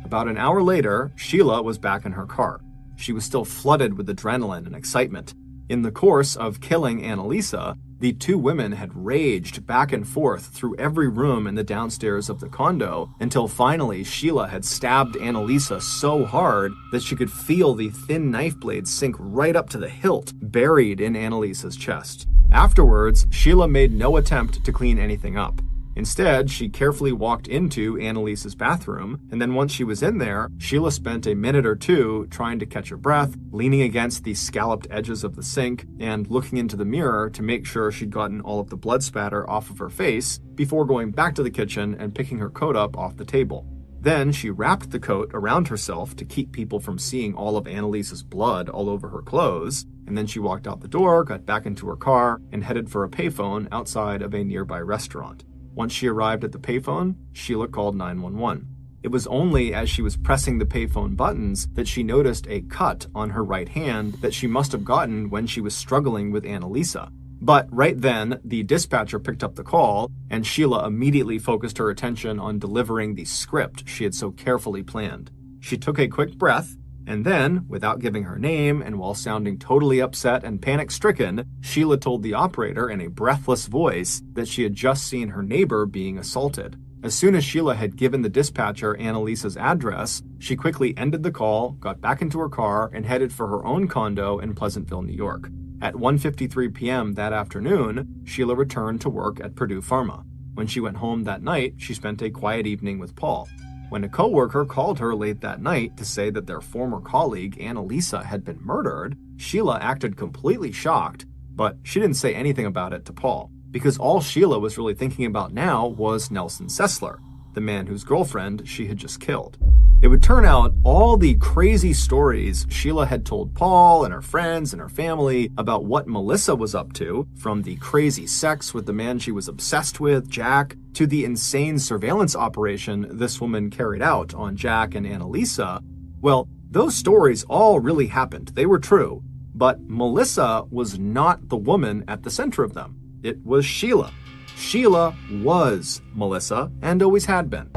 About an hour later, Sheila was back in her car. She was still flooded with adrenaline and excitement. In the course of killing Annalisa, the two women had raged back and forth through every room in the downstairs of the condo until finally Sheila had stabbed Annalisa so hard that she could feel the thin knife blade sink right up to the hilt, buried in Annalisa's chest. Afterwards, Sheila made no attempt to clean anything up. Instead, she carefully walked into Annalisa's bathroom, and then once she was in there, Sheila spent a minute or two trying to catch her breath, leaning against the scalloped edges of the sink, and looking into the mirror to make sure she'd gotten all of the blood spatter off of her face, before going back to the kitchen and picking her coat up off the table. Then she wrapped the coat around herself to keep people from seeing all of Annalisa's blood all over her clothes, and then she walked out the door, got back into her car, and headed for a payphone outside of a nearby restaurant. Once she arrived at the payphone, Sheila called 911. It was only as she was pressing the payphone buttons that she noticed a cut on her right hand that she must have gotten when she was struggling with Annalisa. But right then, the dispatcher picked up the call, and Sheila immediately focused her attention on delivering the script she had so carefully planned. She took a quick breath, and then, without giving her name and while sounding totally upset and panic-stricken, Sheila told the operator in a breathless voice that she had just seen her neighbor being assaulted. As soon as Sheila had given the dispatcher Annalisa's address, she quickly ended the call, got back into her car, and headed for her own condo in Pleasantville, New York. At 1:53 p.m. that afternoon, Sheila returned to work at Purdue Pharma. When she went home that night, she spent a quiet evening with Paul. When a coworker called her late that night to say that their former colleague, Annalisa, had been murdered, Sheila acted completely shocked, but she didn't say anything about it to Paul, because all Sheila was really thinking about now was Nelson Sessler, the man whose girlfriend she had just killed. It would turn out all the crazy stories Sheila had told Paul and her friends and her family about what Melissa was up to, from the crazy sex with the man she was obsessed with, Jack, to the insane surveillance operation this woman carried out on Jack and Annalisa, well, those stories all really happened. They were true. But Melissa was not the woman at the center of them. It was Sheila. Sheila was Melissa and always had been.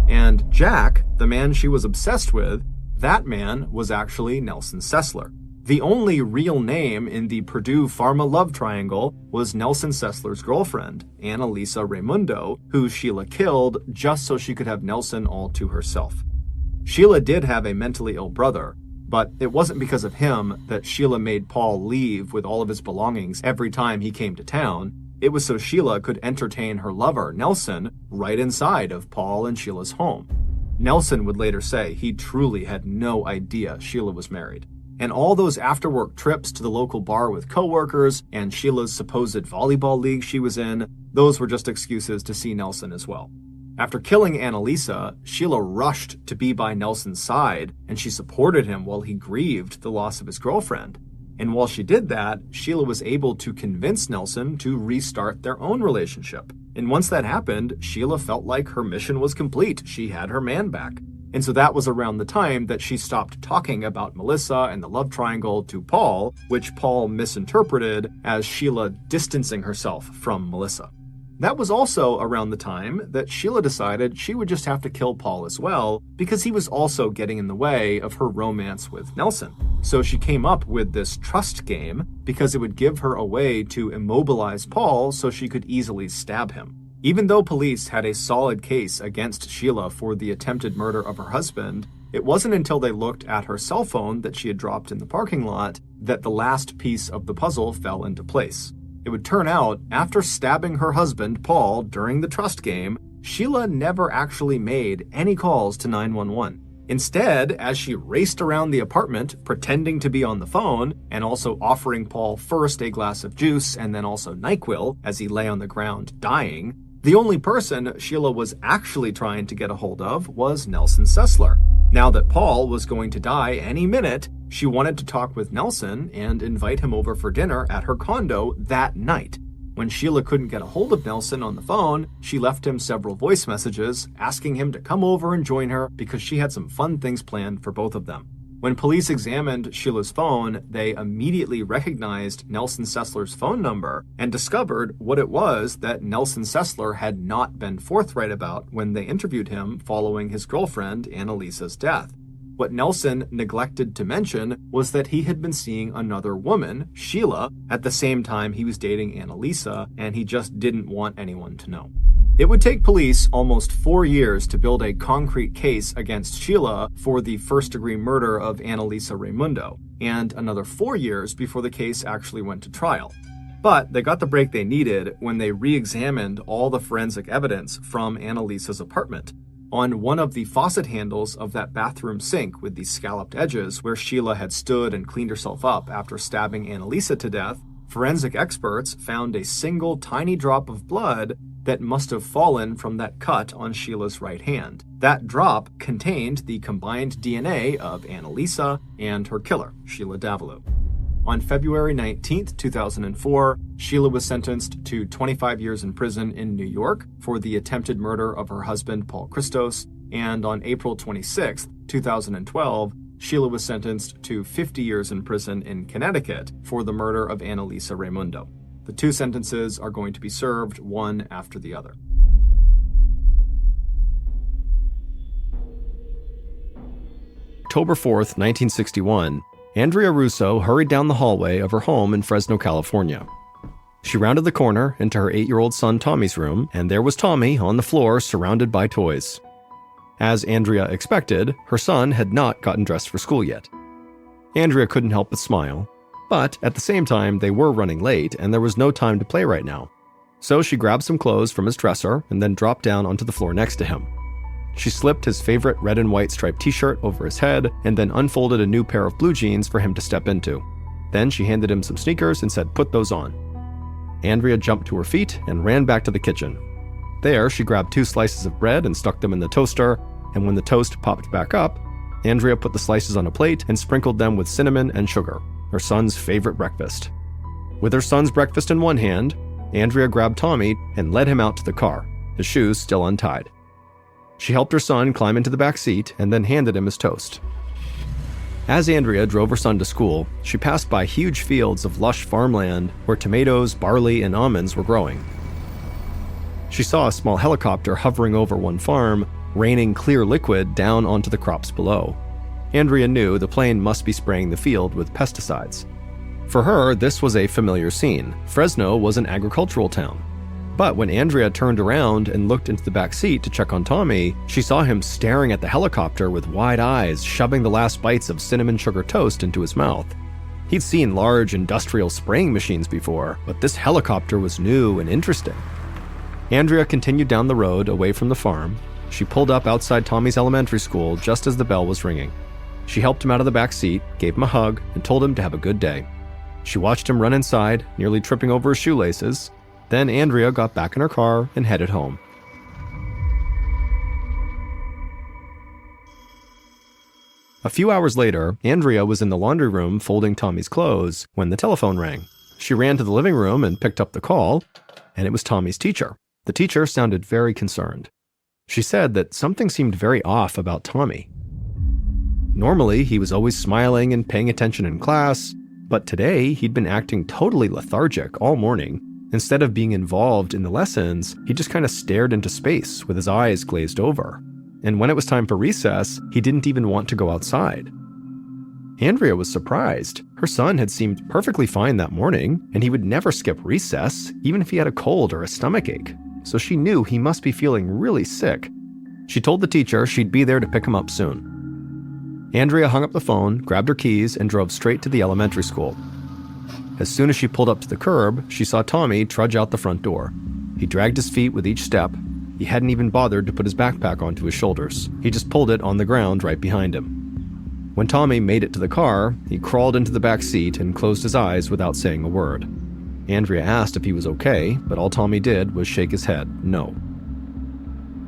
And Jack, the man she was obsessed with, that man was actually Nelson Sessler. The only real name in the Purdue Pharma love triangle was Nelson Sessler's girlfriend, Annalisa Raimundo, who Sheila killed just so she could have Nelson all to herself. Sheila did have a mentally ill brother, but it wasn't because of him that Sheila made Paul leave with all of his belongings every time he came to town. It was so Sheila could entertain her lover, Nelson, right inside of Paul and Sheila's home. Nelson would later say he truly had no idea Sheila was married. And all those after-work trips to the local bar with coworkers and Sheila's supposed volleyball league she was in, those were just excuses to see Nelson as well. After killing Annalisa, Sheila rushed to be by Nelson's side, and she supported him while he grieved the loss of his girlfriend. And while she did that, Sheila was able to convince Nelson to restart their own relationship. And once that happened, Sheila felt like her mission was complete. She had her man back. And so that was around the time that she stopped talking about Melissa and the love triangle to Paul, which Paul misinterpreted as Sheila distancing herself from Melissa. That was also around the time that Sheila decided she would just have to kill Paul as well, because he was also getting in the way of her romance with Nelson. So she came up with this trust game because it would give her a way to immobilize Paul so she could easily stab him. Even though police had a solid case against Sheila for the attempted murder of her husband, it wasn't until they looked at her cell phone that she had dropped in the parking lot that the last piece of the puzzle fell into place. It would turn out, after stabbing her husband, Paul, during the trust game, Sheila never actually made any calls to 911. Instead, as she raced around the apartment, pretending to be on the phone, and also offering Paul first a glass of juice and then also NyQuil as he lay on the ground dying, the only person Sheila was actually trying to get a hold of was Nelson Sessler. Now that Paul was going to die any minute, she wanted to talk with Nelson and invite him over for dinner at her condo that night. When Sheila couldn't get a hold of Nelson on the phone, she left him several voice messages asking him to come over and join her because she had some fun things planned for both of them. When police examined Sheila's phone, they immediately recognized Nelson Sessler's phone number and discovered what it was that Nelson Sessler had not been forthright about when they interviewed him following his girlfriend Annalisa's death. What Nelson neglected to mention was that he had been seeing another woman, Sheila, at the same time he was dating Annalisa, and he just didn't want anyone to know. It would take police almost 4 years to build a concrete case against Sheila for the first-degree murder of Annalisa Raimundo, and another 4 years before the case actually went to trial. But they got the break they needed when they re-examined all the forensic evidence from Annalisa's apartment. On one of the faucet handles of that bathroom sink with the scalloped edges where Sheila had stood and cleaned herself up after stabbing Annalisa to death, forensic experts found a single tiny drop of blood that must have fallen from that cut on Sheila's right hand. That drop contained the combined DNA of Annalisa and her killer, Sheila Davalloo. On February 19, 2004, Sheila was sentenced to 25 years in prison in New York for the attempted murder of her husband, Paul Christos, and on April 26, 2012, Sheila was sentenced to 50 years in prison in Connecticut for the murder of Annalisa Raimundo. The two sentences are going to be served one after the other. October 4th, 1961, Andrea Russo hurried down the hallway of her home in Fresno, California. She rounded the corner into her 8-year-old son Tommy's room, and there was Tommy on the floor surrounded by toys. As Andrea expected, her son had not gotten dressed for school yet. Andrea couldn't help but smile, but at the same time they were running late and there was no time to play right now. So she grabbed some clothes from his dresser and then dropped down onto the floor next to him. She slipped his favorite red and white striped t-shirt over his head and then unfolded a new pair of blue jeans for him to step into. Then she handed him some sneakers and said, "Put those on." Andrea jumped to her feet and ran back to the kitchen. There, she grabbed 2 slices of bread and stuck them in the toaster, and when the toast popped back up, Andrea put the slices on a plate and sprinkled them with cinnamon and sugar, her son's favorite breakfast. With her son's breakfast in one hand, Andrea grabbed Tommy and led him out to the car, his shoes still untied. She helped her son climb into the back seat and then handed him his toast. As Andrea drove her son to school, she passed by huge fields of lush farmland where tomatoes, barley, and almonds were growing. She saw a small helicopter hovering over one farm, raining clear liquid down onto the crops below. Andrea knew the plane must be spraying the field with pesticides. For her, this was a familiar scene. Fresno was an agricultural town. But when Andrea turned around and looked into the back seat to check on Tommy, she saw him staring at the helicopter with wide eyes, shoving the last bites of cinnamon sugar toast into his mouth. He'd seen large industrial spraying machines before, but this helicopter was new and interesting. Andrea continued down the road away from the farm. She pulled up outside Tommy's elementary school just as the bell was ringing. She helped him out of the back seat, gave him a hug, and told him to have a good day. She watched him run inside, nearly tripping over his shoelaces. Then Andrea got back in her car and headed home. A few hours later, Andrea was in the laundry room folding Tommy's clothes when the telephone rang. She ran to the living room and picked up the call, and it was Tommy's teacher. The teacher sounded very concerned. She said that something seemed very off about Tommy. Normally, he was always smiling and paying attention in class, but today he'd been acting totally lethargic all morning. Instead of being involved in the lessons, he just kind of stared into space with his eyes glazed over. And when it was time for recess, he didn't even want to go outside. Andrea was surprised. Her son had seemed perfectly fine that morning, and he would never skip recess, even if he had a cold or a stomachache. So she knew he must be feeling really sick. She told the teacher she'd be there to pick him up soon. Andrea hung up the phone, grabbed her keys, and drove straight to the elementary school. As soon as she pulled up to the curb, she saw Tommy trudge out the front door. He dragged his feet with each step. He hadn't even bothered to put his backpack onto his shoulders. He just pulled it on the ground right behind him. When Tommy made it to the car, he crawled into the back seat and closed his eyes without saying a word. Andrea asked if he was okay, but all Tommy did was shake his head, no.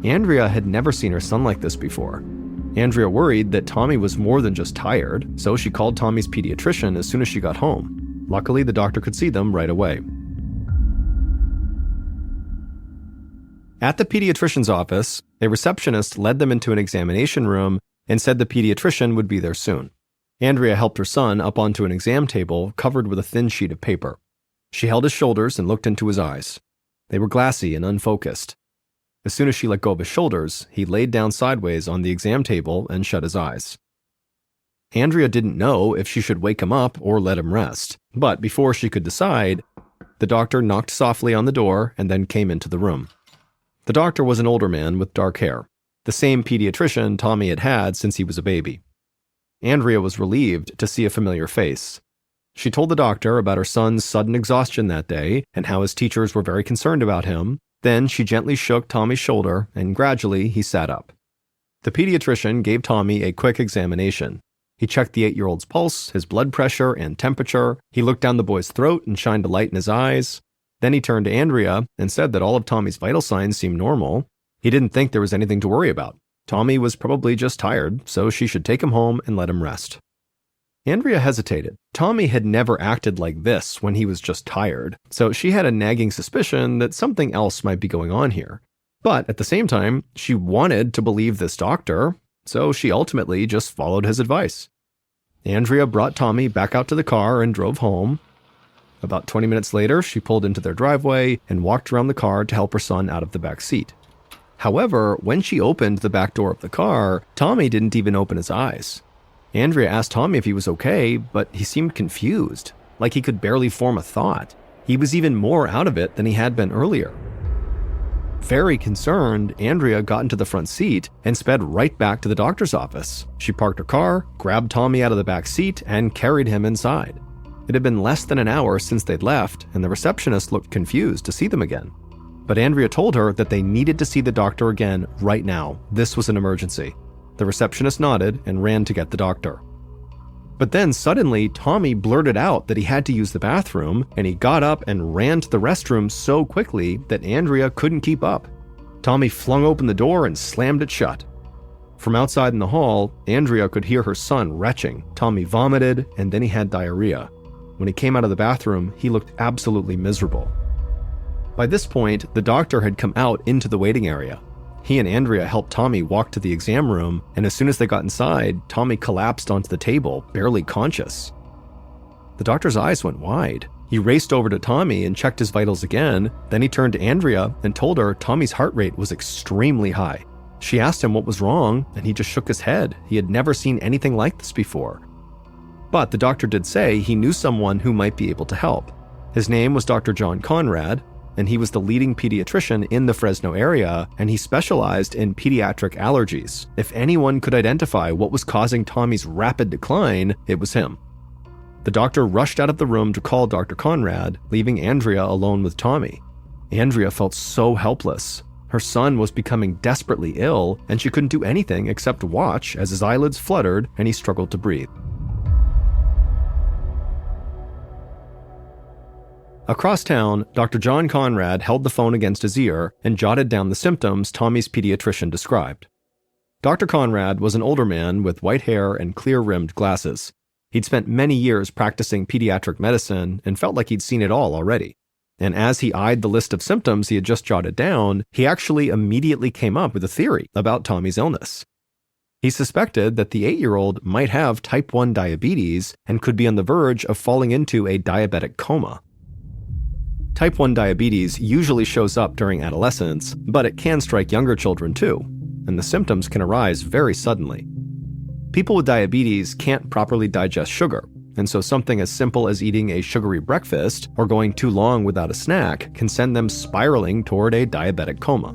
Andrea had never seen her son like this before. Andrea worried that Tommy was more than just tired, so she called Tommy's pediatrician as soon as she got home. Luckily, the doctor could see them right away. At the pediatrician's office, a receptionist led them into an examination room and said the pediatrician would be there soon. Andrea helped her son up onto an exam table covered with a thin sheet of paper. She held his shoulders and looked into his eyes. They were glassy and unfocused. As soon as she let go of his shoulders, he laid down sideways on the exam table and shut his eyes. Andrea didn't know if she should wake him up or let him rest, but before she could decide, the doctor knocked softly on the door and then came into the room. The doctor was an older man with dark hair, the same pediatrician Tommy had had since he was a baby. Andrea was relieved to see a familiar face. She told the doctor about her son's sudden exhaustion that day and how his teachers were very concerned about him. Then she gently shook Tommy's shoulder, and gradually he sat up. The pediatrician gave Tommy a quick examination. He checked the 8-year-old's pulse, his blood pressure, and temperature. He looked down the boy's throat and shined a light in his eyes. Then he turned to Andrea and said that all of Tommy's vital signs seemed normal. He didn't think there was anything to worry about. Tommy was probably just tired, so she should take him home and let him rest. Andrea hesitated. Tommy had never acted like this when he was just tired, so she had a nagging suspicion that something else might be going on here. But at the same time, she wanted to believe this doctor, so she ultimately just followed his advice. Andrea brought Tommy back out to the car and drove home. About 20 minutes later, she pulled into their driveway and walked around the car to help her son out of the back seat. However, when she opened the back door of the car, Tommy didn't even open his eyes. Andrea asked Tommy if he was okay, but he seemed confused, like he could barely form a thought. He was even more out of it than he had been earlier. Very concerned, Andrea got into the front seat and sped right back to the doctor's office. She parked her car, grabbed Tommy out of the back seat, and carried him inside. It had been less than an hour since they'd left, and the receptionist looked confused to see them again. But Andrea told her that they needed to see the doctor again right now. This was an emergency. The receptionist nodded and ran to get the doctor. But then suddenly, Tommy blurted out that he had to use the bathroom, and he got up and ran to the restroom so quickly that Andrea couldn't keep up. Tommy flung open the door and slammed it shut. From outside in the hall, Andrea could hear her son retching. Tommy vomited, and then he had diarrhea. When he came out of the bathroom, he looked absolutely miserable. By this point, the doctor had come out into the waiting area. He and Andrea helped Tommy walk to the exam room, and as soon as they got inside, Tommy collapsed onto the table, barely conscious. The doctor's eyes went wide. He raced over to Tommy and checked his vitals again. Then he turned to Andrea and told her Tommy's heart rate was extremely high. She asked him what was wrong, and he just shook his head. He had never seen anything like this before. But the doctor did say he knew someone who might be able to help. His name was Dr. John Conrad, and he was the leading pediatrician in the Fresno area, and he specialized in pediatric allergies. If anyone could identify what was causing Tommy's rapid decline, it was him. The doctor rushed out of the room to call Dr. Conrad, leaving Andrea alone with Tommy. Andrea felt so helpless. Her son was becoming desperately ill, and she couldn't do anything except watch as his eyelids fluttered and he struggled to breathe. Across town, Dr. John Conrad held the phone against his ear and jotted down the symptoms Tommy's pediatrician described. Dr. Conrad was an older man with white hair and clear-rimmed glasses. He'd spent many years practicing pediatric medicine and felt like he'd seen it all already. And as he eyed the list of symptoms he had just jotted down, he actually immediately came up with a theory about Tommy's illness. He suspected that the 8-year-old might have type 1 diabetes and could be on the verge of falling into a diabetic coma. Type 1 diabetes usually shows up during adolescence, but it can strike younger children too, and the symptoms can arise very suddenly. People with diabetes can't properly digest sugar, and so something as simple as eating a sugary breakfast or going too long without a snack can send them spiraling toward a diabetic coma.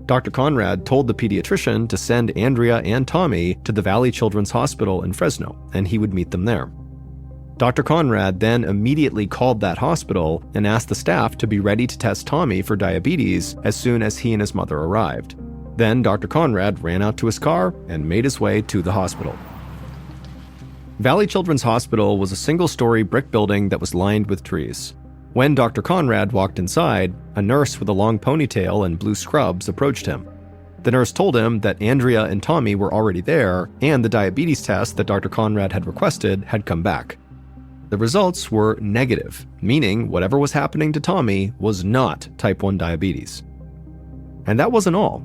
Dr. Conrad told the pediatrician to send Andrea and Tommy to the Valley Children's Hospital in Fresno, and he would meet them there. Dr. Conrad then immediately called that hospital and asked the staff to be ready to test Tommy for diabetes as soon as he and his mother arrived. Then Dr. Conrad ran out to his car and made his way to the hospital. Valley Children's Hospital was a single-story brick building that was lined with trees. When Dr. Conrad walked inside, a nurse with a long ponytail and blue scrubs approached him. The nurse told him that Andrea and Tommy were already there, and the diabetes test that Dr. Conrad had requested had come back. The results were negative, meaning whatever was happening to Tommy was not type 1 diabetes. And that wasn't all.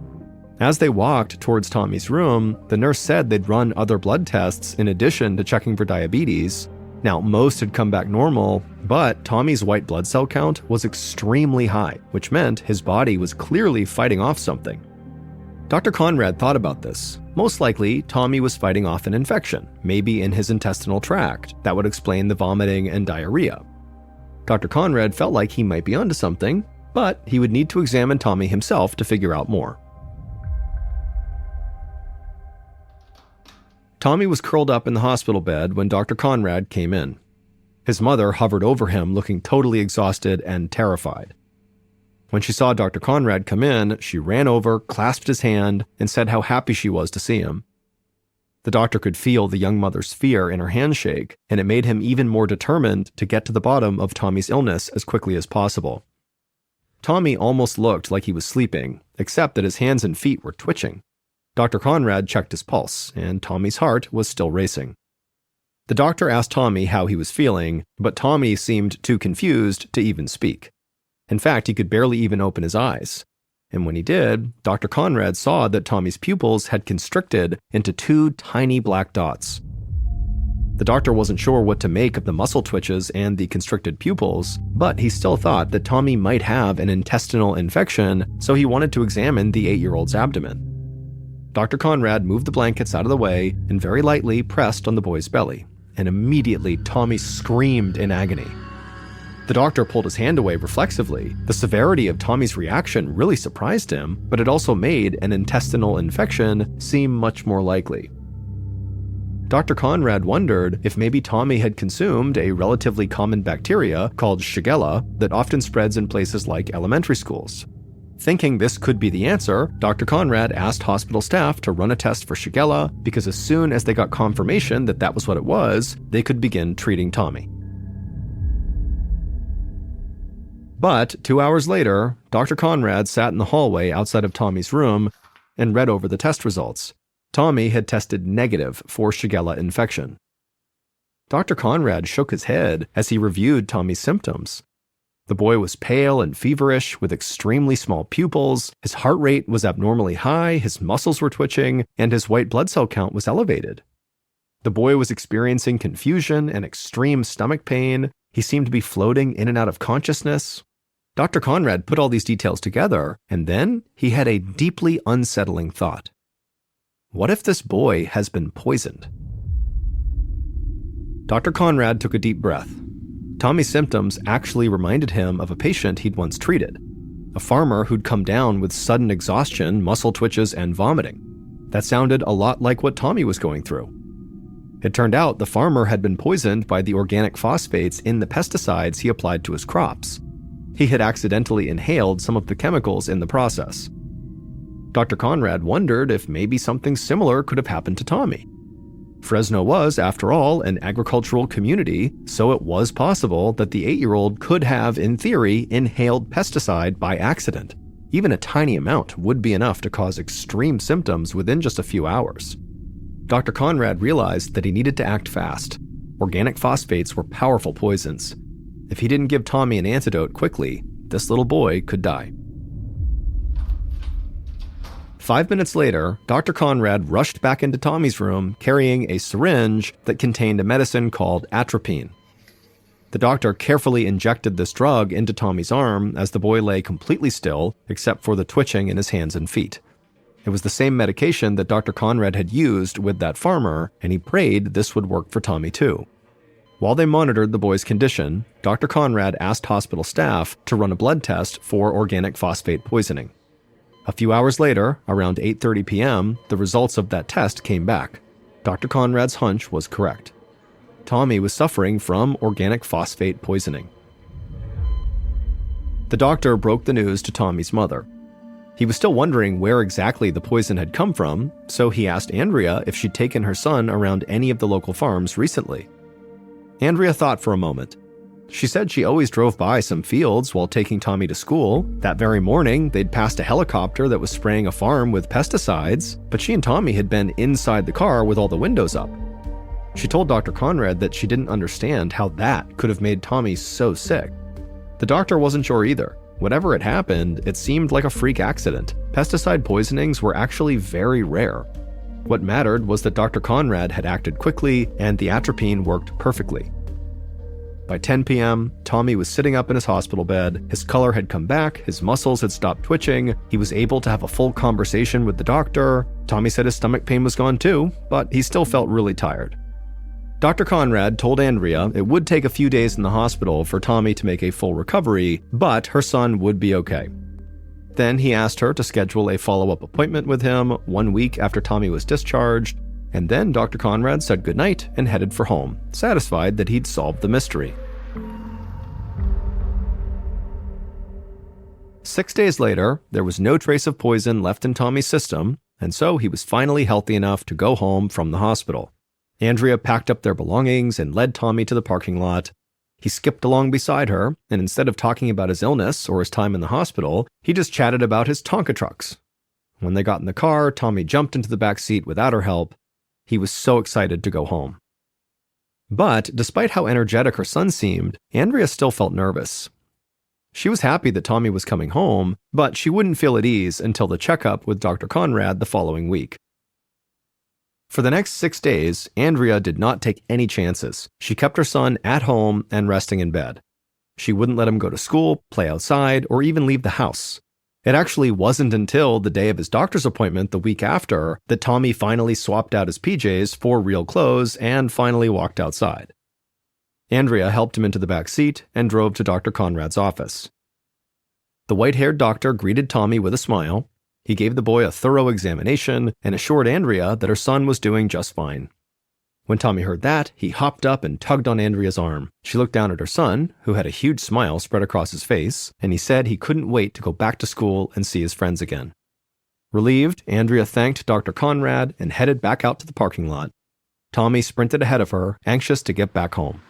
As they walked towards Tommy's room, the nurse said they'd run other blood tests in addition to checking for diabetes. Now, most had come back normal, but Tommy's white blood cell count was extremely high, which meant his body was clearly fighting off something. Dr. Conrad thought about this. Most likely, Tommy was fighting off an infection, maybe in his intestinal tract, that would explain the vomiting and diarrhea. Dr. Conrad felt like he might be onto something, but he would need to examine Tommy himself to figure out more. Tommy was curled up in the hospital bed when Dr. Conrad came in. His mother hovered over him, looking totally exhausted and terrified. When she saw Dr. Conrad come in, she ran over, clasped his hand, and said how happy she was to see him. The doctor could feel the young mother's fear in her handshake, and it made him even more determined to get to the bottom of Tommy's illness as quickly as possible. Tommy almost looked like he was sleeping, except that his hands and feet were twitching. Dr. Conrad checked his pulse, and Tommy's heart was still racing. The doctor asked Tommy how he was feeling, but Tommy seemed too confused to even speak. In fact, he could barely even open his eyes. And when he did, Dr. Conrad saw that Tommy's pupils had constricted into 2 tiny black dots. The doctor wasn't sure what to make of the muscle twitches and the constricted pupils, but he still thought that Tommy might have an intestinal infection, so he wanted to examine the 8-year-old's abdomen. Dr. Conrad moved the blankets out of the way and very lightly pressed on the boy's belly, and immediately Tommy screamed in agony. The doctor pulled his hand away reflexively. The severity of Tommy's reaction really surprised him, but it also made an intestinal infection seem much more likely. Dr. Conrad wondered if maybe Tommy had consumed a relatively common bacteria called Shigella that often spreads in places like elementary schools. Thinking this could be the answer, Dr. Conrad asked hospital staff to run a test for Shigella because as soon as they got confirmation that that was what it was, they could begin treating Tommy. But 2 hours later, Dr. Conrad sat in the hallway outside of Tommy's room and read over the test results. Tommy had tested negative for Shigella infection. Dr. Conrad shook his head as he reviewed Tommy's symptoms. The boy was pale and feverish with extremely small pupils, his heart rate was abnormally high, his muscles were twitching, and his white blood cell count was elevated. The boy was experiencing confusion and extreme stomach pain. He seemed to be floating in and out of consciousness. Dr. Conrad put all these details together, and then he had a deeply unsettling thought. What if this boy has been poisoned? Dr. Conrad took a deep breath. Tommy's symptoms actually reminded him of a patient he'd once treated, a farmer who'd come down with sudden exhaustion, muscle twitches, and vomiting. That sounded a lot like what Tommy was going through. It turned out the farmer had been poisoned by the organic phosphates in the pesticides he applied to his crops. He had accidentally inhaled some of the chemicals in the process. Dr. Conrad wondered if maybe something similar could have happened to Tommy. Fresno was, after all, an agricultural community, so it was possible that the 8-year-old could have, in theory, inhaled pesticide by accident. Even a tiny amount would be enough to cause extreme symptoms within just a few hours. Dr. Conrad realized that he needed to act fast. Organic phosphates were powerful poisons. If he didn't give Tommy an antidote quickly, this little boy could die. 5 minutes later, Dr. Conrad rushed back into Tommy's room carrying a syringe that contained a medicine called atropine. The doctor carefully injected this drug into Tommy's arm as the boy lay completely still, except for the twitching in his hands and feet. It was the same medication that Dr. Conrad had used with that farmer, and he prayed this would work for Tommy too. While they monitored the boy's condition, Dr. Conrad asked hospital staff to run a blood test for organic phosphate poisoning. A few hours later, around 8:30 p.m., the results of that test came back. Dr. Conrad's hunch was correct. Tommy was suffering from organic phosphate poisoning. The doctor broke the news to Tommy's mother. He was still wondering where exactly the poison had come from, so he asked Andrea if she'd taken her son around any of the local farms recently. Andrea thought for a moment. She said she always drove by some fields while taking Tommy to school. That very morning, they'd passed a helicopter that was spraying a farm with pesticides, but she and Tommy had been inside the car with all the windows up. She told Dr. Conrad that she didn't understand how that could have made Tommy so sick. The doctor wasn't sure either. Whatever had happened, it seemed like a freak accident. Pesticide poisonings were actually very rare. What mattered was that Dr. Conrad had acted quickly and the atropine worked perfectly. By 10 p.m., Tommy was sitting up in his hospital bed. His color had come back, his muscles had stopped twitching, he was able to have a full conversation with the doctor. Tommy said his stomach pain was gone too, but he still felt really tired. Dr. Conrad told Andrea it would take a few days in the hospital for Tommy to make a full recovery, but her son would be okay. Then he asked her to schedule a follow-up appointment with him 1 week after Tommy was discharged, and then Dr. Conrad said goodnight and headed for home, satisfied that he'd solved the mystery. 6 days later, there was no trace of poison left in Tommy's system, and so he was finally healthy enough to go home from the hospital. Andrea packed up their belongings and led Tommy to the parking lot. He skipped along beside her, and instead of talking about his illness or his time in the hospital, he just chatted about his Tonka trucks. When they got in the car, Tommy jumped into the back seat without her help. He was so excited to go home. But despite how energetic her son seemed, Andrea still felt nervous. She was happy that Tommy was coming home, but she wouldn't feel at ease until the checkup with Dr. Conrad the following week. For the next 6 days, Andrea did not take any chances. She kept her son at home and resting in bed. She wouldn't let him go to school, play outside, or even leave the house. It actually wasn't until the day of his doctor's appointment the week after that Tommy finally swapped out his PJs for real clothes and finally walked outside. Andrea helped him into the back seat and drove to Dr. Conrad's office. The white-haired doctor greeted Tommy with a smile. He gave the boy a thorough examination and assured Andrea that her son was doing just fine. When Tommy heard that, he hopped up and tugged on Andrea's arm. She looked down at her son, who had a huge smile spread across his face, and he said he couldn't wait to go back to school and see his friends again. Relieved, Andrea thanked Dr. Conrad and headed back out to the parking lot. Tommy sprinted ahead of her, anxious to get back home.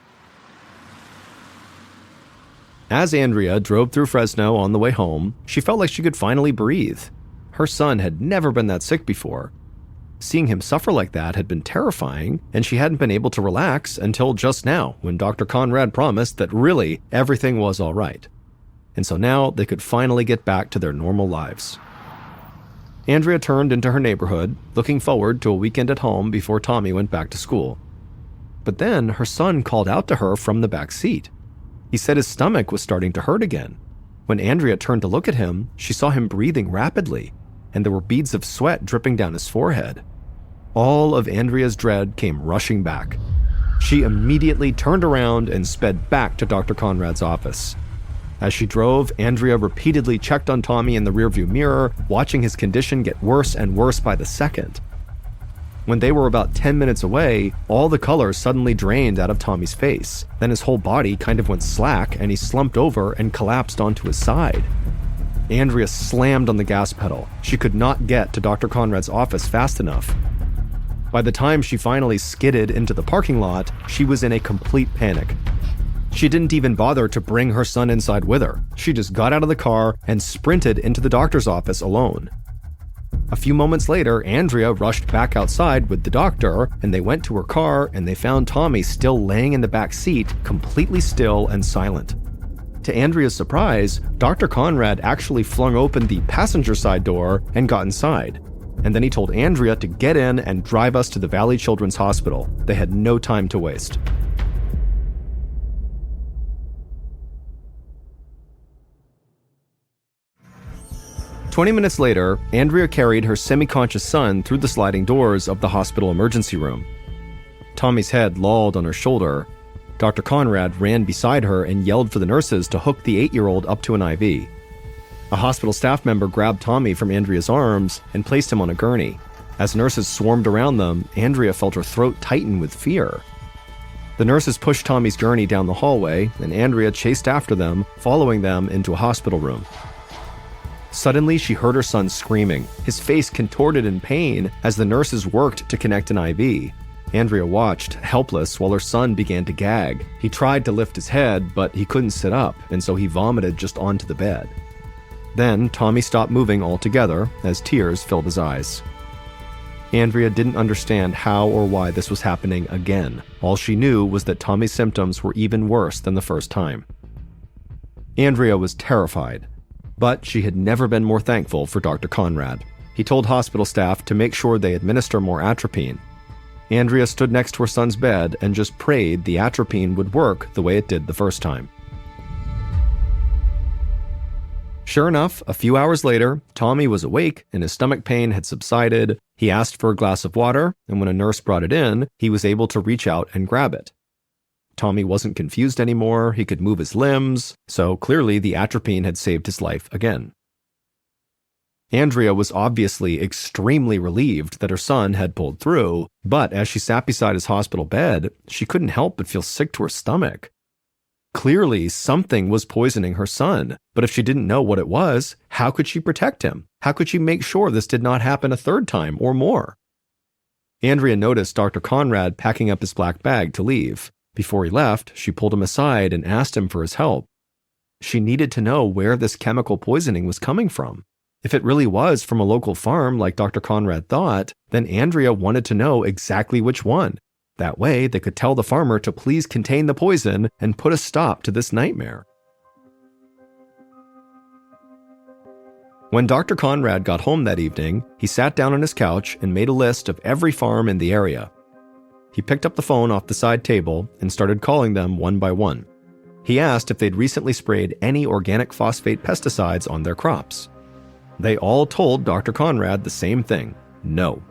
As Andrea drove through Fresno on the way home, she felt like she could finally breathe. Her son had never been that sick before. Seeing him suffer like that had been terrifying, and she hadn't been able to relax until just now when Dr. Conrad promised that really everything was all right. And so now they could finally get back to their normal lives. Andrea turned into her neighborhood, looking forward to a weekend at home before Tommy went back to school. But then her son called out to her from the back seat. He said his stomach was starting to hurt again. When Andrea turned to look at him, she saw him breathing rapidly, and there were beads of sweat dripping down his forehead. All of Andrea's dread came rushing back. She immediately turned around and sped back to Dr. Conrad's office. As she drove, Andrea repeatedly checked on Tommy in the rearview mirror, watching his condition get worse and worse by the second. When they were about 10 minutes away, all the color suddenly drained out of Tommy's face. Then his whole body kind of went slack and he slumped over and collapsed onto his side. Andrea slammed on the gas pedal. She could not get to Dr. Conrad's office fast enough. By the time she finally skidded into the parking lot, she was in a complete panic. She didn't even bother to bring her son inside with her. She just got out of the car and sprinted into the doctor's office alone. A few moments later, Andrea rushed back outside with the doctor, and they went to her car and they found Tommy still laying in the back seat, completely still and silent. To Andrea's surprise, Dr. Conrad actually flung open the passenger side door and got inside. And then he told Andrea to get in and drive us to the Valley Children's Hospital. They had no time to waste. "20 minutes later, Andrea carried her semi-conscious son through the sliding doors of the hospital emergency room. Tommy's head lolled on her shoulder. Dr. Conrad ran beside her and yelled for the nurses to hook the 8-year-old up to an IV. A hospital staff member grabbed Tommy from Andrea's arms and placed him on a gurney. As nurses swarmed around them, Andrea felt her throat tighten with fear. The nurses pushed Tommy's gurney down the hallway, and Andrea chased after them, following them into a hospital room. Suddenly, she heard her son screaming, his face contorted in pain as the nurses worked to connect an IV. Andrea watched, helpless, while her son began to gag. He tried to lift his head, but he couldn't sit up, and so he vomited just onto the bed. Then, Tommy stopped moving altogether as tears filled his eyes. Andrea didn't understand how or why this was happening again. All she knew was that Tommy's symptoms were even worse than the first time. Andrea was terrified. But she had never been more thankful for Dr. Conrad. He told hospital staff to make sure they administer more atropine. Andrea stood next to her son's bed and just prayed the atropine would work the way it did the first time. Sure enough, a few hours later, Tommy was awake and his stomach pain had subsided. He asked for a glass of water, and when a nurse brought it in, he was able to reach out and grab it. Tommy wasn't confused anymore, he could move his limbs, so clearly the atropine had saved his life again. Andrea was obviously extremely relieved that her son had pulled through, but as she sat beside his hospital bed, she couldn't help but feel sick to her stomach. Clearly, something was poisoning her son, but if she didn't know what it was, how could she protect him? How could she make sure this did not happen a third time or more? Andrea noticed Dr. Conrad packing up his black bag to leave. Before he left, she pulled him aside and asked him for his help. She needed to know where this chemical poisoning was coming from. If it really was from a local farm like Dr. Conrad thought, then Andrea wanted to know exactly which one. That way, they could tell the farmer to please contain the poison and put a stop to this nightmare. When Dr. Conrad got home that evening, he sat down on his couch and made a list of every farm in the area. He picked up the phone off the side table and started calling them one by one. He asked if they'd recently sprayed any organic phosphate pesticides on their crops. They all told Dr. Conrad the same thing: no.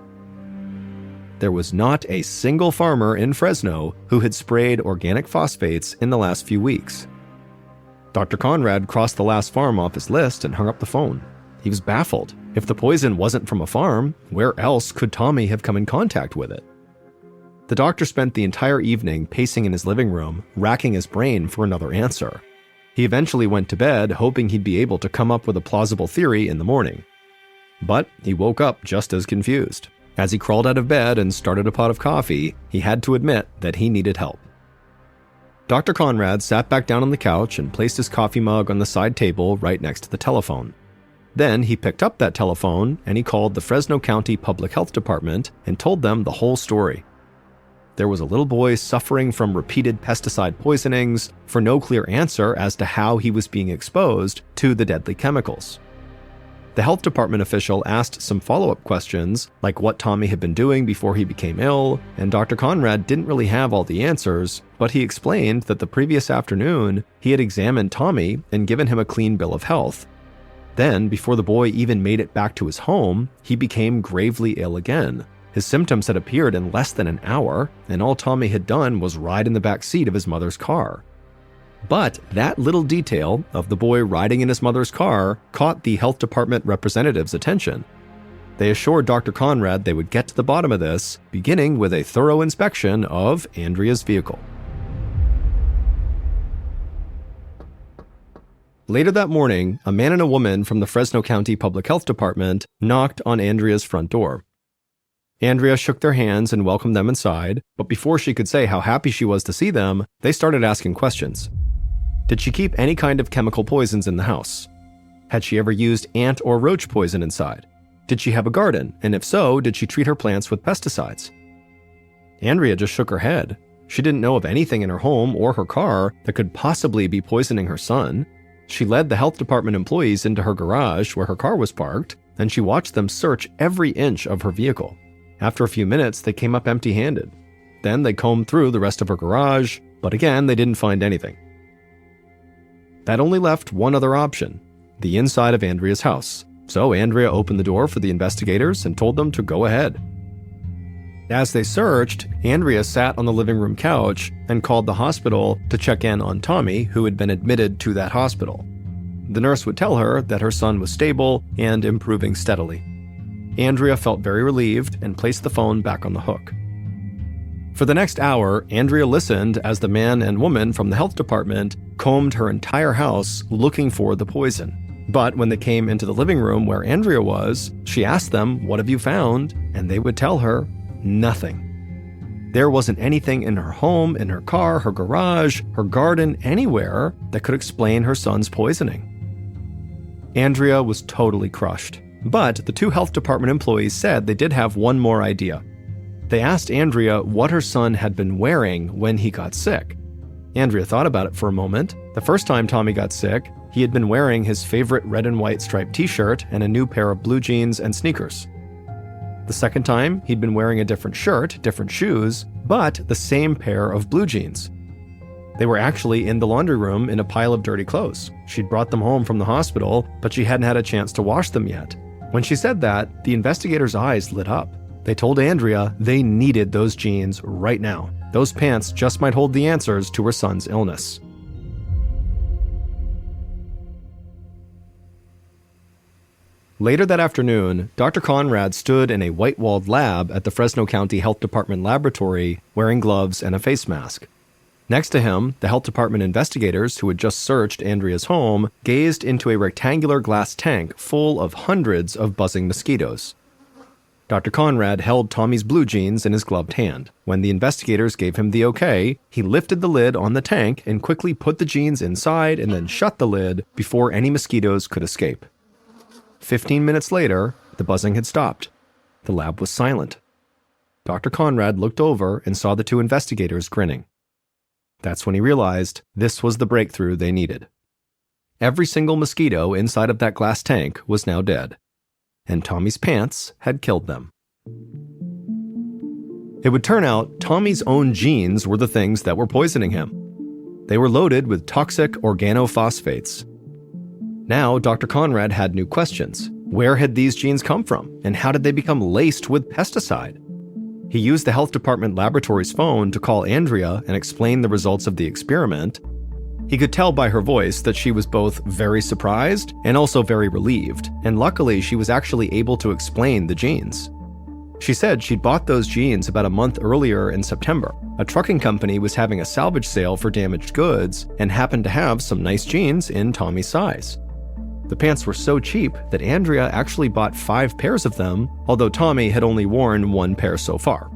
There was not a single farmer in Fresno who had sprayed organic phosphates in the last few weeks. Dr. Conrad crossed the last farm off his list and hung up the phone. He was baffled. If the poison wasn't from a farm, where else could Tommy have come in contact with it? The doctor spent the entire evening pacing in his living room, racking his brain for another answer. He eventually went to bed, hoping he'd be able to come up with a plausible theory in the morning. But he woke up just as confused. As he crawled out of bed and started a pot of coffee, he had to admit that he needed help. Dr. Conrad sat back down on the couch and placed his coffee mug on the side table right next to the telephone. Then he picked up that telephone and he called the Fresno County Public Health Department and told them the whole story. There was a little boy suffering from repeated pesticide poisonings for no clear answer as to how he was being exposed to the deadly chemicals. The health department official asked some follow-up questions, like what Tommy had been doing before he became ill, and Dr. Conrad didn't really have all the answers, but he explained that the previous afternoon, he had examined Tommy and given him a clean bill of health. Then, before the boy even made it back to his home, he became gravely ill again. His symptoms had appeared in less than an hour, and all Tommy had done was ride in the back seat of his mother's car. But that little detail of the boy riding in his mother's car caught the health department representative's attention. They assured Dr. Conrad they would get to the bottom of this, beginning with a thorough inspection of Andrea's vehicle. Later that morning, a man and a woman from the Fresno County Public Health Department knocked on Andrea's front door. Andrea shook their hands and welcomed them inside, but before she could say how happy she was to see them, they started asking questions. Did she keep any kind of chemical poisons in the house? Had she ever used ant or roach poison inside? Did she have a garden, and if so, did she treat her plants with pesticides? Andrea just shook her head. She didn't know of anything in her home or her car that could possibly be poisoning her son. She led the health department employees into her garage where her car was parked, and she watched them search every inch of her vehicle. After a few minutes, they came up empty-handed. Then they combed through the rest of her garage, but again, they didn't find anything. That only left one other option, the inside of Andrea's house. So Andrea opened the door for the investigators and told them to go ahead. As they searched, Andrea sat on the living room couch and called the hospital to check in on Tommy, who had been admitted to that hospital. The nurse would tell her that her son was stable and improving steadily. Andrea felt very relieved and placed the phone back on the hook. For the next hour, Andrea listened as the man and woman from the health department combed her entire house looking for the poison. But when they came into the living room where Andrea was, she asked them, "What have you found?" And they would tell her, nothing. There wasn't anything in her home, in her car, her garage, her garden, anywhere that could explain her son's poisoning. Andrea was totally crushed. But the two health department employees said they did have one more idea. They asked Andrea what her son had been wearing when he got sick. Andrea thought about it for a moment. The first time Tommy got sick, he had been wearing his favorite red and white striped t-shirt and a new pair of blue jeans and sneakers. The second time, he'd been wearing a different shirt, different shoes, but the same pair of blue jeans. They were actually in the laundry room in a pile of dirty clothes. She'd brought them home from the hospital, but she hadn't had a chance to wash them yet. When she said that, the investigators' eyes lit up. They told Andrea they needed those jeans right now. Those pants just might hold the answers to her son's illness. Later that afternoon, Dr. Conrad stood in a white-walled lab at the Fresno County Health Department laboratory wearing gloves and a face mask. Next to him, the health department investigators who had just searched Andrea's home gazed into a rectangular glass tank full of hundreds of buzzing mosquitoes. Dr. Conrad held Tommy's blue jeans in his gloved hand. When the investigators gave him the okay, he lifted the lid on the tank and quickly put the jeans inside and then shut the lid before any mosquitoes could escape. 15 minutes later, the buzzing had stopped. The lab was silent. Dr. Conrad looked over and saw the two investigators grinning. That's when he realized this was the breakthrough they needed. Every single mosquito inside of that glass tank was now dead, and Tommy's pants had killed them. It would turn out Tommy's own genes were the things that were poisoning him. They were loaded with toxic organophosphates. Now, Dr. Conrad had new questions. Where had these genes come from, and how did they become laced with pesticide? He used the health department laboratory's phone to call Andrea and explain the results of the experiment. He could tell by her voice that she was both very surprised and also very relieved, and luckily she was actually able to explain the genes. She said she'd bought those jeans about a month earlier in September. A trucking company was having a salvage sale for damaged goods and happened to have some nice jeans in Tommy's size. The pants were so cheap that Andrea actually bought 5 pairs of them, although Tommy had only worn 1 pair so far.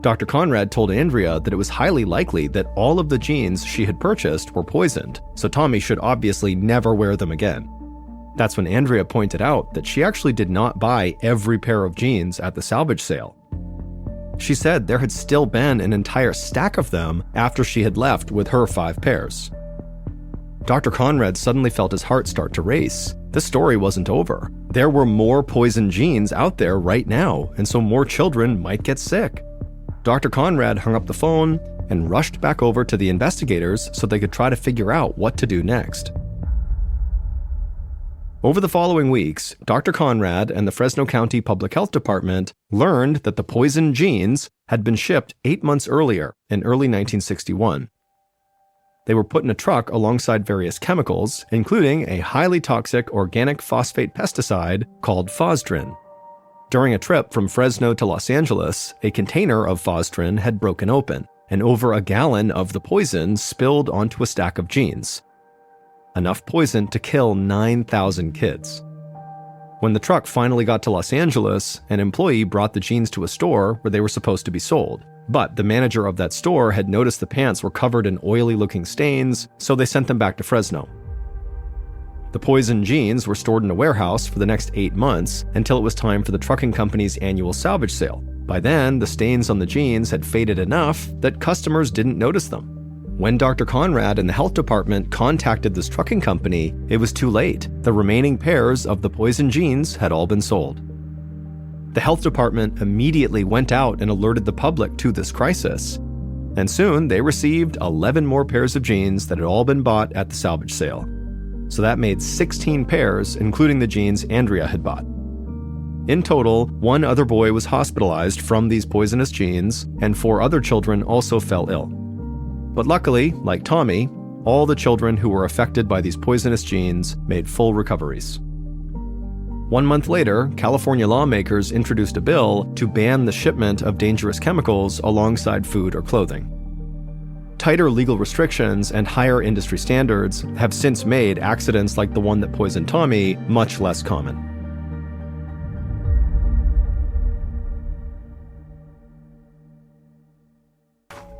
Dr. Conrad told Andrea that it was highly likely that all of the jeans she had purchased were poisoned, so Tommy should obviously never wear them again. That's when Andrea pointed out that she actually did not buy every pair of jeans at the salvage sale. She said there had still been an entire stack of them after she had left with her 5 pairs. Dr. Conrad suddenly felt his heart start to race. The story wasn't over. There were more poison genes out there right now, and so more children might get sick. Dr. Conrad hung up the phone and rushed back over to the investigators so they could try to figure out what to do next. Over the following weeks, Dr. Conrad and the Fresno County Public Health Department learned that the poison genes had been shipped 8 months earlier in early 1961. They were put in a truck alongside various chemicals, including a highly toxic organic phosphate pesticide called Fosdrin. During a trip from Fresno to Los Angeles, a container of Fosdrin had broken open, and over a gallon of the poison spilled onto a stack of jeans. Enough poison to kill 9,000 kids. When the truck finally got to Los Angeles, an employee brought the jeans to a store where they were supposed to be sold. But the manager of that store had noticed the pants were covered in oily-looking stains, so they sent them back to Fresno. The poisoned jeans were stored in a warehouse for the next 8 months until it was time for the trucking company's annual salvage sale. By then, the stains on the jeans had faded enough that customers didn't notice them. When Dr. Conrad and the health department contacted this trucking company, it was too late. The remaining pairs of the poisoned jeans had all been sold. The health department immediately went out and alerted the public to this crisis. And soon they received 11 more pairs of jeans that had all been bought at the salvage sale. So that made 16 pairs, including the jeans Andrea had bought. In total, 1 other boy was hospitalized from these poisonous jeans, and 4 other children also fell ill. But luckily, like Tommy, all the children who were affected by these poisonous jeans made full recoveries. 1 month later, California lawmakers introduced a bill to ban the shipment of dangerous chemicals alongside food or clothing. Tighter legal restrictions and higher industry standards have since made accidents like the one that poisoned Tommy much less common.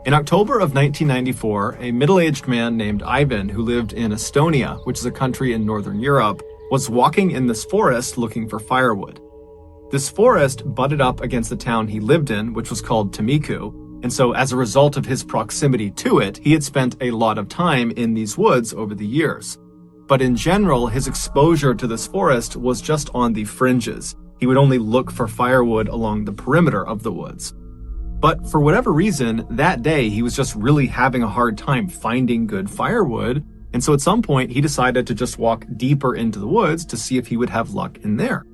In October of 1994, a middle-aged man named Ivan, who lived in Estonia, which is a country in Northern Europe, was walking in this forest looking for firewood. This forest butted up against the town he lived in, which was called Timiku, and so as a result of his proximity to it, he had spent a lot of time in these woods over the years. But in general, his exposure to this forest was just on the fringes. He would only look for firewood along the perimeter of the woods. But for whatever reason, that day he was just really having a hard time finding good firewood, and so at some point he decided to just walk deeper into the woods to see if he would have luck in there.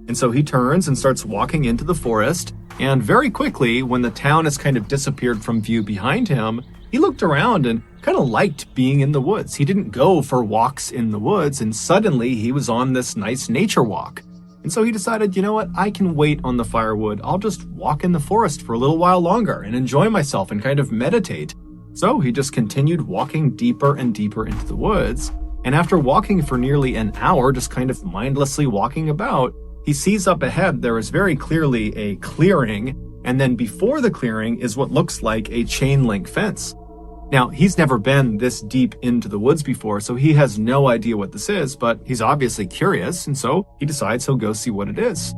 And so he turns and starts walking into the forest, and very quickly, when the town has kind of disappeared from view behind him, he looked around and kind of liked being in the woods. He didn't go for walks in the woods, and suddenly he was on this nice nature walk. And so he decided, you know what, I can wait on the firewood. I'll just walk in the forest for a little while longer and enjoy myself and kind of meditate. So he just continued walking deeper and deeper into the woods. And after walking for nearly an hour, just kind of mindlessly walking about, he sees up ahead there is very clearly a clearing. And then before the clearing is what looks like a chain link fence. Now, he's never been this deep into the woods before, so he has no idea what this is, but he's obviously curious, and so he decides he'll go see what it is.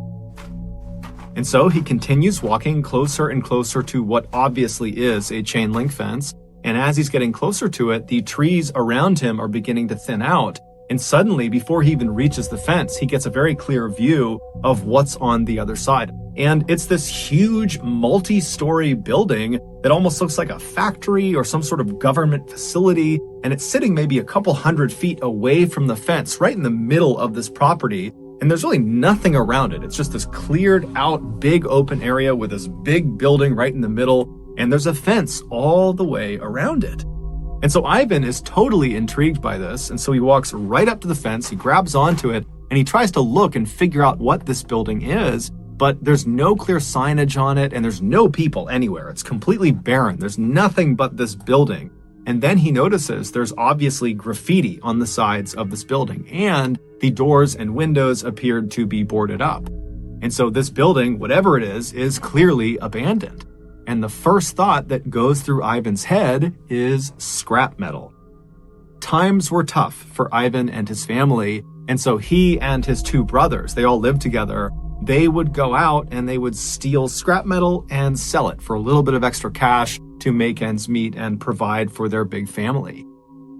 And so he continues walking closer and closer to what obviously is a chain link fence, and as he's getting closer to it, the trees around him are beginning to thin out, and suddenly, before he even reaches the fence, he gets a very clear view of what's on the other side. And it's this huge multi-story building that almost looks like a factory or some sort of government facility, and it's sitting maybe a couple 100 feet away from the fence, right in the middle of this property, and there's really nothing around it. It's just this cleared out big open area with this big building right in the middle, and there's a fence all the way around it. And so Ivan is totally intrigued by this, and so he walks right up to the fence, he grabs onto it, and he tries to look and figure out what this building is, but there's no clear signage on it, and there's no people anywhere. It's completely barren. There's nothing but this building. And then he notices there's obviously graffiti on the sides of this building, and the doors and windows appeared to be boarded up. And so this building, whatever it is clearly abandoned. And the first thought that goes through Ivan's head is scrap metal. Times were tough for Ivan and his family, and so he and his 2 brothers, they all lived together, they would go out and they would steal scrap metal and sell it for a little bit of extra cash to make ends meet and provide for their big family.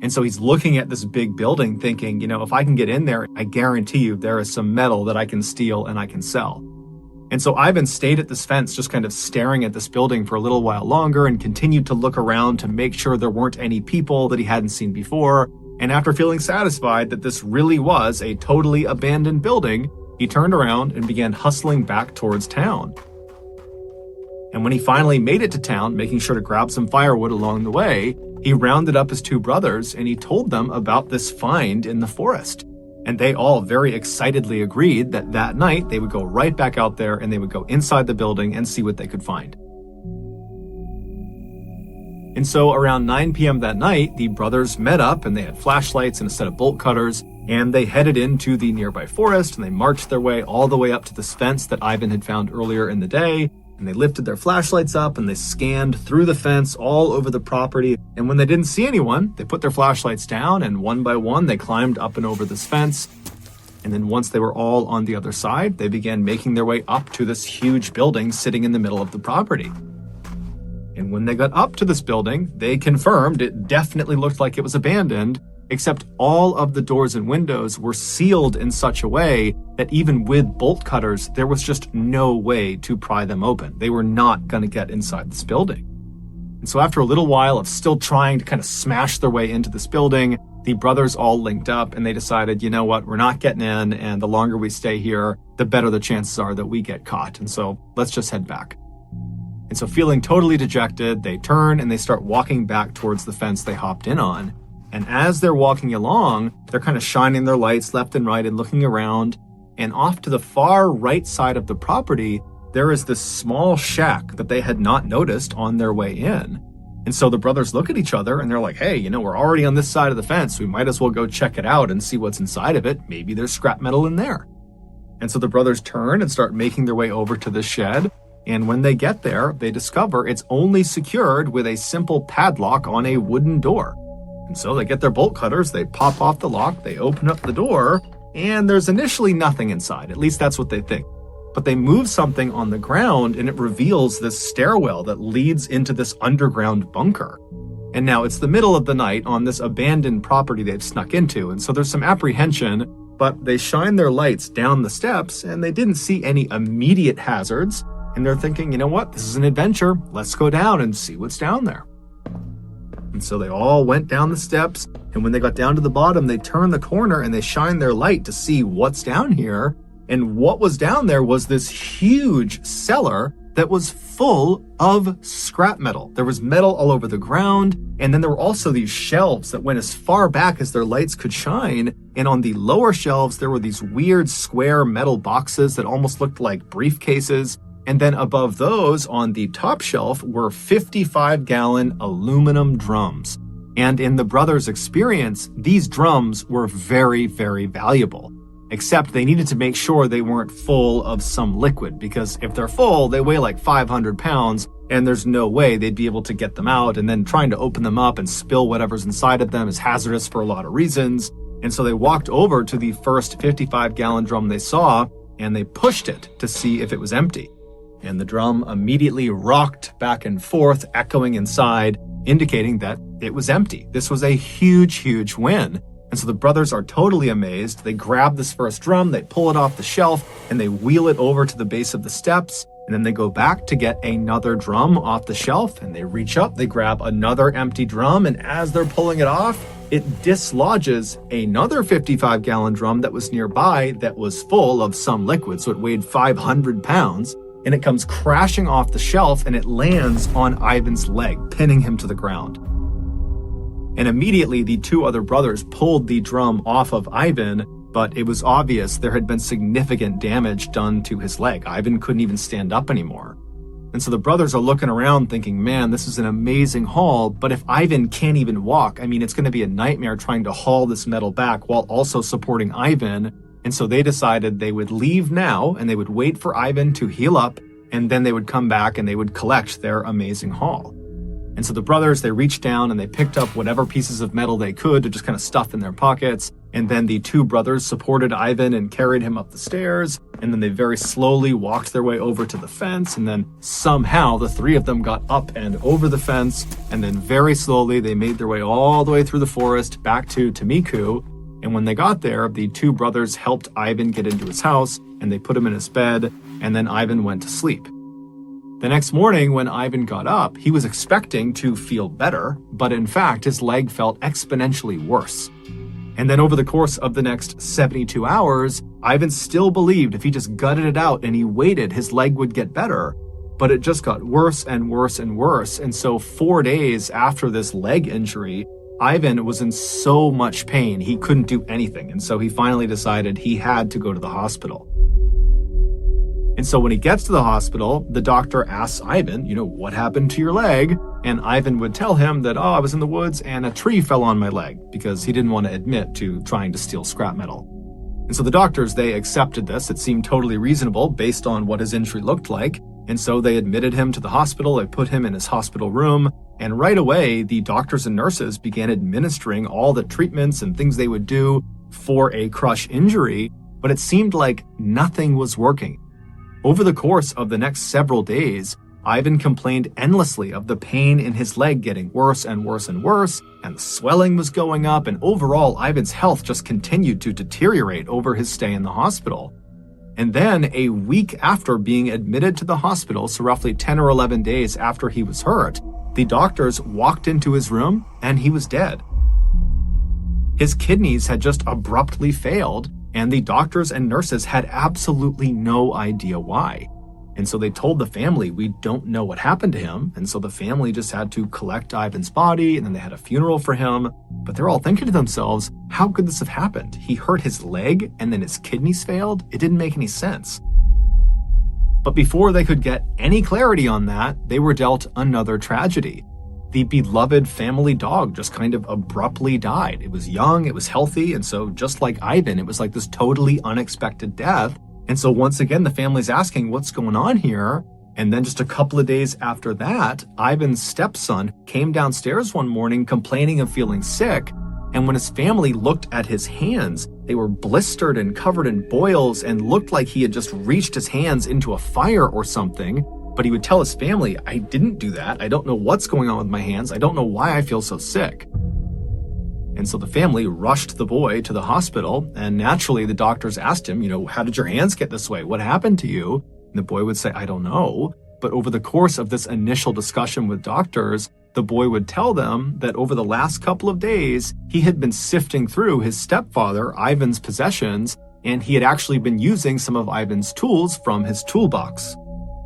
And so he's looking at this big building thinking, you know, if I can get in there, I guarantee you there is some metal that I can steal and I can sell. And so Ivan stayed at this fence, just kind of staring at this building for a little while longer and continued to look around to make sure there weren't any people that he hadn't seen before. And after feeling satisfied that this really was a totally abandoned building, he turned around and began hustling back towards town. And when he finally made it to town, making sure to grab some firewood along the way, he rounded up his 2 brothers and he told them about this find in the forest. And they all very excitedly agreed that that night they would go right back out there and they would go inside the building and see what they could find. And so around 9 p.m. that night, the brothers met up and they had flashlights and a set of bolt cutters, and they headed into the nearby forest and they marched their way all the way up to this fence that Ivan had found earlier in the day. And they lifted their flashlights up and they scanned through the fence all over the property. And when they didn't see anyone, they put their flashlights down and one by one, they climbed up and over this fence. And then once they were all on the other side, they began making their way up to this huge building sitting in the middle of the property. And when they got up to this building, they confirmed it definitely looked like it was abandoned, except all of the doors and windows were sealed in such a way that even with bolt cutters, there was just no way to pry them open. They were not going to get inside this building. And so after a little while of still trying to kind of smash their way into this building, the brothers all linked up and they decided, you know what, we're not getting in, and the longer we stay here, the better the chances are that we get caught. And so let's just head back. And so feeling totally dejected, they turn and they start walking back towards the fence they hopped in on. And as they're walking along, they're kind of shining their lights left and right and looking around. And off to the far right side of the property, there is this small shack that they had not noticed on their way in. And so the brothers look at each other and they're like, hey, we're already on this side of the fence. We might as well go check it out and see what's inside of it. Maybe there's scrap metal in there. And so the brothers turn and start making their way over to the shed. And when they get there, they discover it's only secured with a simple padlock on a wooden door. And so they get their bolt cutters, they pop off the lock, they open up the door, and there's initially nothing inside. At least that's what they think. But they move something on the ground and it reveals this stairwell that leads into this underground bunker. And now it's the middle of the night on this abandoned property they've snuck into, and so there's some apprehension, but they shine their lights down the steps and they didn't see any immediate hazards. And they're thinking, you know what, this is an adventure. Let's go down and see what's down there. And so they all went down the steps. And when they got down to the bottom, they turned the corner and they shined their light to see what's down here. And what was down there was this huge cellar that was full of scrap metal. There was metal all over the ground. And then there were also these shelves that went as far back as their lights could shine. And on the lower shelves, there were these weird square metal boxes that almost looked like briefcases. And then above those, on the top shelf, were 55-gallon aluminum drums. And in the brothers' experience, these drums were very, very valuable. Except they needed to make sure they weren't full of some liquid, because if they're full, they weigh like 500 pounds, and there's no way they'd be able to get them out, and then trying to open them up and spill whatever's inside of them is hazardous for a lot of reasons. And so they walked over to the first 55-gallon drum they saw, and they pushed it to see if it was empty. And the drum immediately rocked back and forth, echoing inside, indicating that it was empty. This was a huge, huge win. And so the brothers are totally amazed. They grab this first drum, they pull it off the shelf, and they wheel it over to the base of the steps. And then they go back to get another drum off the shelf, and they reach up, they grab another empty drum, and as they're pulling it off, it dislodges another 55-gallon drum that was nearby that was full of some liquid, so it weighed 500 pounds. And it comes crashing off the shelf and it lands on Ivan's leg, pinning him to the ground. And immediately the two other brothers pulled the drum off of Ivan, but it was obvious there had been significant damage done to his leg. Ivan couldn't even stand up anymore. And so the brothers are looking around thinking, man, this is an amazing haul, but if Ivan can't even walk, it's going to be a nightmare trying to haul this metal back while also supporting Ivan. And so they decided they would leave now and they would wait for Ivan to heal up, and then they would come back and they would collect their amazing haul. And so the brothers, they reached down and they picked up whatever pieces of metal they could to just kind of stuff in their pockets. And then the two brothers supported Ivan and carried him up the stairs. And then they very slowly walked their way over to the fence. And then somehow the three of them got up and over the fence. And then very slowly they made their way all the way through the forest back to Tamiku. And when they got there, the two brothers helped Ivan get into his house and they put him in his bed, and then Ivan went to sleep. The next morning when Ivan got up, he was expecting to feel better, but in fact his leg felt exponentially worse. And then over the course of the next 72 hours, Ivan still believed if he just gutted it out and he waited, his leg would get better. But it just got worse and worse and worse. And so 4 days after this leg injury, Ivan was in so much pain, he couldn't do anything. And so he finally decided he had to go to the hospital. And so when he gets to the hospital, the doctor asks Ivan, what happened to your leg? And Ivan would tell him that, I was in the woods and a tree fell on my leg, because he didn't want to admit to trying to steal scrap metal. And so the doctors, they accepted this. It seemed totally reasonable based on what his injury looked like. And so they admitted him to the hospital. They put him in his hospital room. And right away, the doctors and nurses began administering all the treatments and things they would do for a crush injury. But it seemed like nothing was working. Over the course of the next several days, Ivan complained endlessly of the pain in his leg getting worse and worse and worse, and the swelling was going up, and overall, Ivan's health just continued to deteriorate over his stay in the hospital. And then, a week after being admitted to the hospital, so roughly 10 or 11 days after he was hurt, the doctors walked into his room, and he was dead. His kidneys had just abruptly failed, and the doctors and nurses had absolutely no idea why. And so they told the family, we don't know what happened to him. And so the family just had to collect Ivan's body, and then they had a funeral for him. But they're all thinking to themselves, how could this have happened? He hurt his leg and then his kidneys failed? It didn't make any sense. But before they could get any clarity on that, they were dealt another tragedy. The beloved family dog just kind of abruptly died. It was young, it was healthy, and so just like Ivan, it was like this totally unexpected death. And so once again, the family's asking, what's going on here? And then just a couple of days after that, Ivan's stepson came downstairs one morning complaining of feeling sick. And when his family looked at his hands, they were blistered and covered in boils and looked like he had just reached his hands into a fire or something. But he would tell his family, I didn't do that. I don't know what's going on with my hands. I don't know why I feel so sick. And so the family rushed the boy to the hospital, and naturally the doctors asked him, how did your hands get this way? What happened to you? And the boy would say, I don't know. But over the course of this initial discussion with doctors, the boy would tell them that over the last couple of days, he had been sifting through his stepfather, Ivan's possessions, and he had actually been using some of Ivan's tools from his toolbox.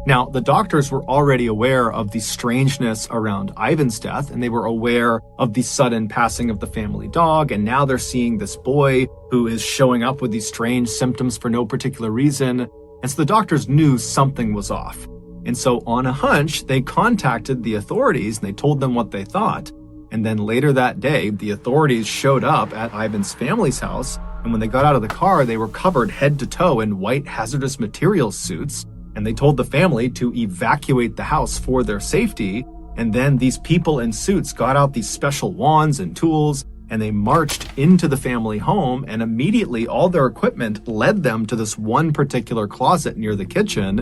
Now, the doctors were already aware of the strangeness around Ivan's death, and they were aware of the sudden passing of the family dog, and now they're seeing this boy who is showing up with these strange symptoms for no particular reason, and so the doctors knew something was off. And so on a hunch, they contacted the authorities, and they told them what they thought. And then later that day, the authorities showed up at Ivan's family's house, and when they got out of the car, they were covered head to toe in white hazardous materials suits, and they told the family to evacuate the house for their safety. And then these people in suits got out these special wands and tools, and they marched into the family home, and immediately all their equipment led them to this one particular closet near the kitchen.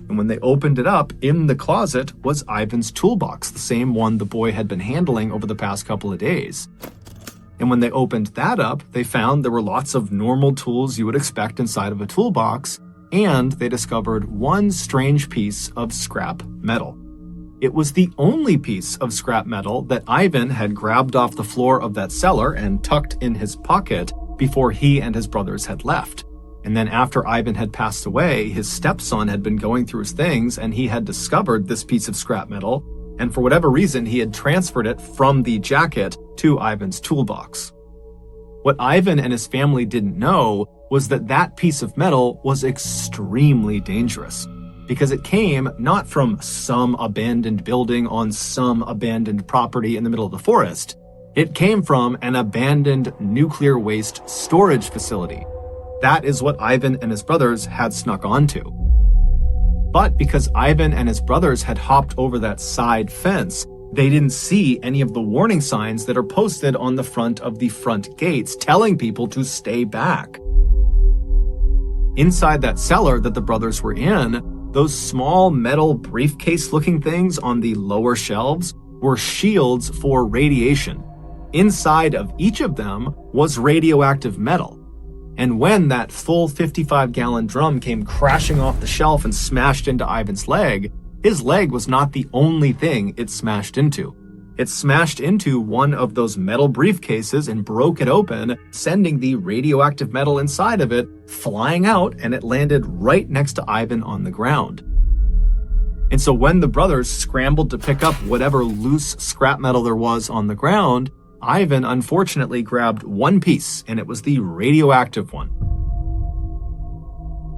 And when they opened it up, in the closet was Ivan's toolbox, the same one the boy had been handling over the past couple of days. And when they opened that up, they found there were lots of normal tools you would expect inside of a toolbox, and they discovered one strange piece of scrap metal. It was the only piece of scrap metal that Ivan had grabbed off the floor of that cellar and tucked in his pocket before he and his brothers had left. And then after Ivan had passed away, his stepson had been going through his things, and he had discovered this piece of scrap metal, and for whatever reason, he had transferred it from the jacket to Ivan's toolbox. What Ivan and his family didn't know was that that piece of metal was extremely dangerous, because it came not from some abandoned building on some abandoned property in the middle of the forest. It came from an abandoned nuclear waste storage facility. That is what Ivan and his brothers had snuck onto. But because Ivan and his brothers had hopped over that side fence, they didn't see any of the warning signs that are posted on the front of the front gates telling people to stay back. Inside that cellar that the brothers were in, those small metal briefcase-looking things on the lower shelves were shields for radiation. Inside of each of them was radioactive metal. And when that full 55-gallon drum came crashing off the shelf and smashed into Ivan's leg, his leg was not the only thing it smashed into. It smashed into one of those metal briefcases and broke it open, sending the radioactive metal inside of it flying out, and it landed right next to Ivan on the ground. And so when the brothers scrambled to pick up whatever loose scrap metal there was on the ground, Ivan unfortunately grabbed one piece, and it was the radioactive one.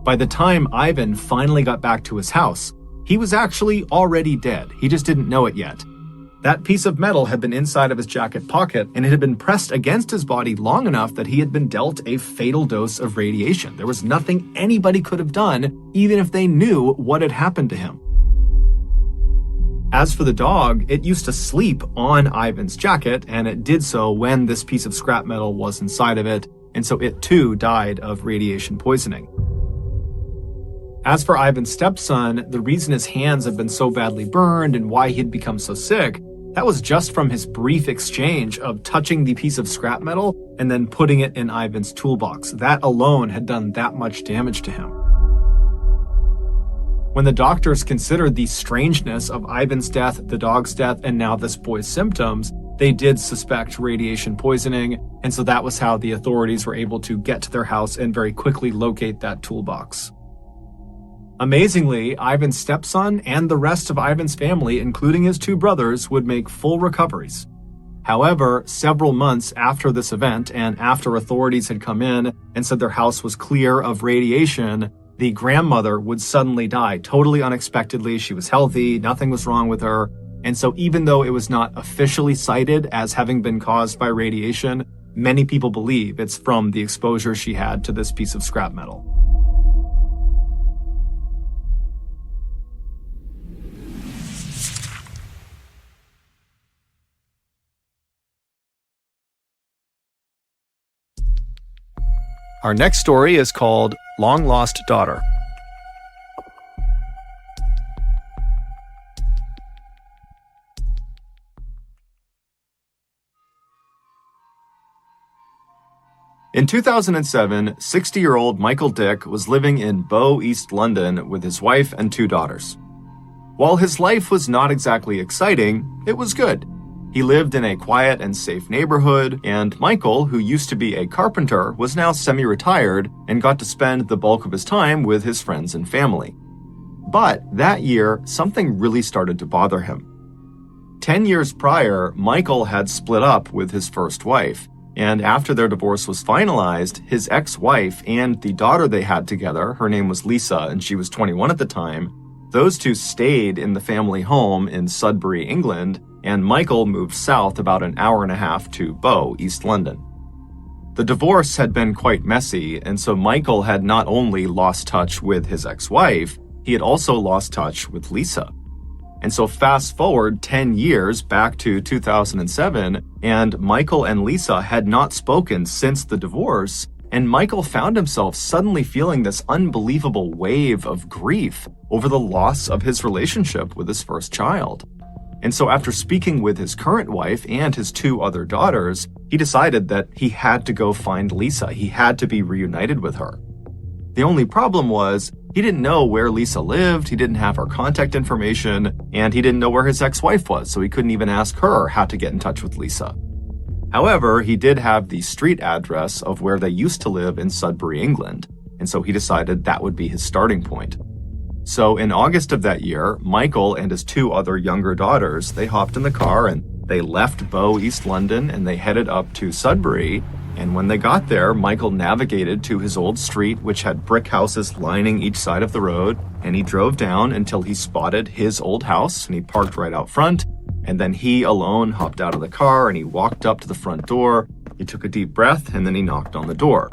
By the time Ivan finally got back to his house, he was actually already dead. He just didn't know it yet. That piece of metal had been inside of his jacket pocket, and it had been pressed against his body long enough that he had been dealt a fatal dose of radiation. There was nothing anybody could have done, even if they knew what had happened to him. As for the dog, it used to sleep on Ivan's jacket, and it did so when this piece of scrap metal was inside of it, and so it too died of radiation poisoning. As for Ivan's stepson, the reason his hands had been so badly burned and why he'd become so sick, that was just from his brief exchange of touching the piece of scrap metal and then putting it in Ivan's toolbox. That alone had done that much damage to him. When the doctors considered the strangeness of Ivan's death, the dog's death, and now this boy's symptoms, they did suspect radiation poisoning, and so that was how the authorities were able to get to their house and very quickly locate that toolbox. Amazingly, Ivan's stepson and the rest of Ivan's family, including his two brothers, would make full recoveries. However, several months after this event and after authorities had come in and said their house was clear of radiation, the grandmother would suddenly die totally unexpectedly. She was healthy, nothing was wrong with her. And so even though it was not officially cited as having been caused by radiation, many people believe it's from the exposure she had to this piece of scrap metal. Our next story is called Long Lost Daughter. In 2007, 60-year-old Michael Dick was living in Bow, East London with his wife and two daughters. While his life was not exactly exciting, it was good. He lived in a quiet and safe neighborhood, and Michael, who used to be a carpenter, was now semi-retired and got to spend the bulk of his time with his friends and family. But that year, something really started to bother him. 10 years prior, Michael had split up with his first wife, and after their divorce was finalized, his ex-wife and the daughter they had together, her name was Lisa and she was 21 at the time, those two stayed in the family home in Sudbury, England, and Michael moved south about an hour and a half to Bow, East London. The divorce had been quite messy, and so Michael had not only lost touch with his ex-wife, he had also lost touch with Lisa. And so fast forward 10 years back to 2007, and Michael and Lisa had not spoken since the divorce, and Michael found himself suddenly feeling this unbelievable wave of grief over the loss of his relationship with his first child. And so after speaking with his current wife and his two other daughters, he decided that he had to go find Lisa. He had to be reunited with her. The only problem was he didn't know where Lisa lived, he didn't have her contact information, and he didn't know where his ex-wife was, so he couldn't even ask her how to get in touch with Lisa. However, he did have the street address of where they used to live in Sudbury, England, and so he decided that would be his starting point. So in August of that year, Michael and his two other younger daughters, they hopped in the car and they left Bow, East London, and they headed up to Sudbury. And when they got there, Michael navigated to his old street, which had brick houses lining each side of the road, and he drove down until he spotted his old house, and he parked right out front. And then he alone hopped out of the car and he walked up to the front door. He took a deep breath and then he knocked on the door.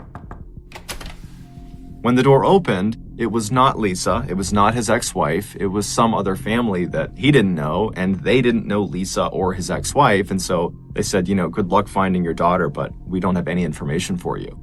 When the door opened, it was not Lisa, it was not his ex-wife, it was some other family that he didn't know, and they didn't know Lisa or his ex-wife, and so they said, good luck finding your daughter, but we don't have any information for you.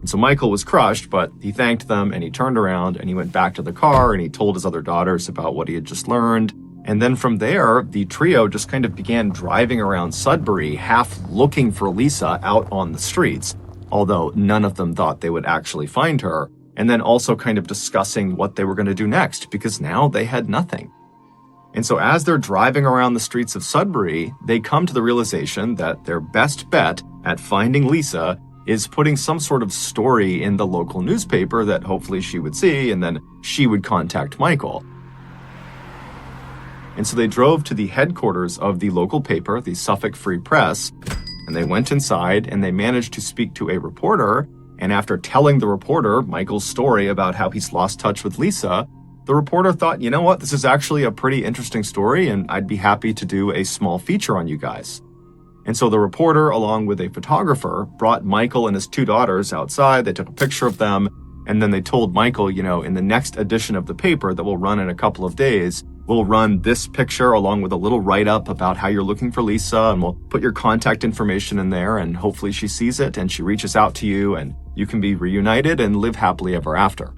And so Michael was crushed, but he thanked them, and he turned around, and he went back to the car, and he told his other daughters about what he had just learned. And then from there, the trio just kind of began driving around Sudbury, half looking for Lisa out on the streets, although none of them thought they would actually find her, and then also kind of discussing what they were going to do next, because now they had nothing. And so as they're driving around the streets of Sudbury, they come to the realization that their best bet at finding Lisa is putting some sort of story in the local newspaper that hopefully she would see, and then she would contact Michael. And so they drove to the headquarters of the local paper, the Suffolk Free Press, and they went inside and they managed to speak to a reporter. And after telling the reporter Michael's story about how he's lost touch with Lisa, the reporter thought, you know what, this is actually a pretty interesting story, and I'd be happy to do a small feature on you guys. And so the reporter, along with a photographer, brought Michael and his two daughters outside. They took a picture of them, and then they told Michael, in the next edition of the paper that will run in a couple of days, we'll run this picture along with a little write-up about how you're looking for Lisa, and we'll put your contact information in there, and hopefully she sees it and she reaches out to you, and you can be reunited and live happily ever after.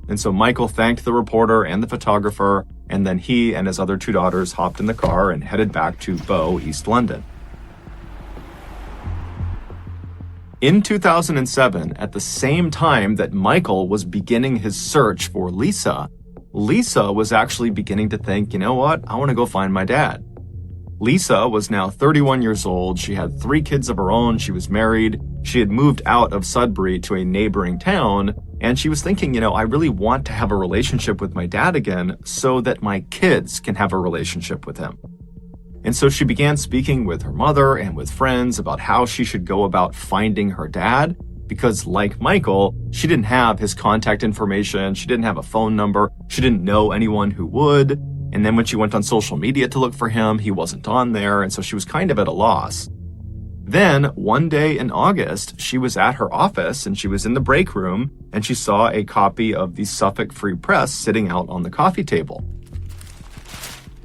And so Michael thanked the reporter and the photographer, and then he and his other two daughters hopped in the car and headed back to Bow, East London. In 2007, at the same time that Michael was beginning his search for Lisa, Lisa was actually beginning to think, you know what, I want to go find my dad. Lisa was now 31 years old. She had 3 kids of her own. She was married. She had moved out of Sudbury to a neighboring town. And she was thinking, I really want to have a relationship with my dad again so that my kids can have a relationship with him. And so she began speaking with her mother and with friends about how she should go about finding her dad, because like Michael, she didn't have his contact information, she didn't have a phone number, she didn't know anyone who would, and then when she went on social media to look for him, he wasn't on there, and so she was kind of at a loss. Then, one day in August, she was at her office and she was in the break room, and she saw a copy of the Suffolk Free Press sitting out on the coffee table.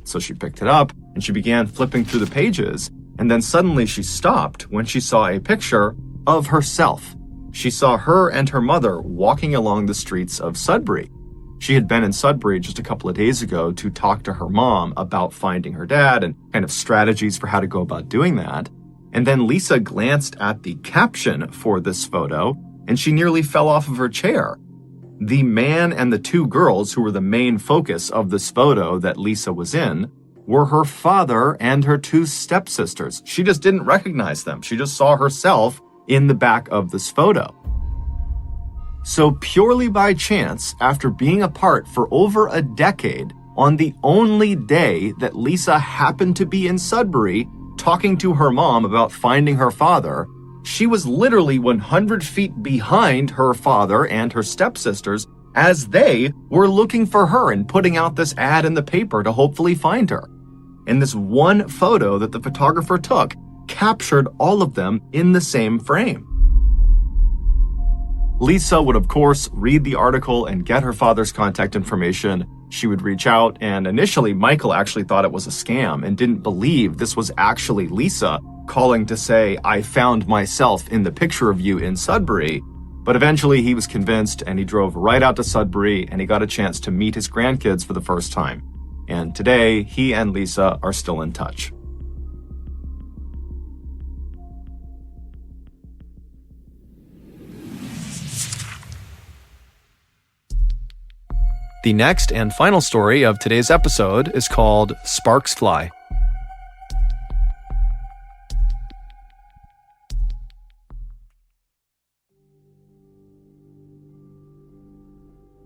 So she picked it up and she began flipping through the pages, and then suddenly she stopped when she saw a picture of herself. She saw her and her mother walking along the streets of Sudbury. She had been in Sudbury just a couple of days ago to talk to her mom about finding her dad and kind of strategies for how to go about doing that. And then Lisa glanced at the caption for this photo, and she nearly fell off of her chair. The man and the 2 girls who were the main focus of this photo that Lisa was in were her father and her 2 stepsisters. She just didn't recognize them. She just saw herself in the back of this photo. So purely by chance, after being apart for over a decade, on the only day that Lisa happened to be in Sudbury talking to her mom about finding her father, she was literally 100 feet behind her father and her stepsisters as they were looking for her and putting out this ad in the paper to hopefully find her. And this one photo that the photographer took captured all of them in the same frame. Lisa would, of course, read the article and get her father's contact information. She would reach out, and initially Michael actually thought it was a scam and didn't believe this was actually Lisa calling to say, I found myself in the picture of you in Sudbury. But eventually he was convinced, and he drove right out to Sudbury, and he got a chance to meet his grandkids for the first time. And today, he and Lisa are still in touch. The next and final story of today's episode is called Sparks Fly.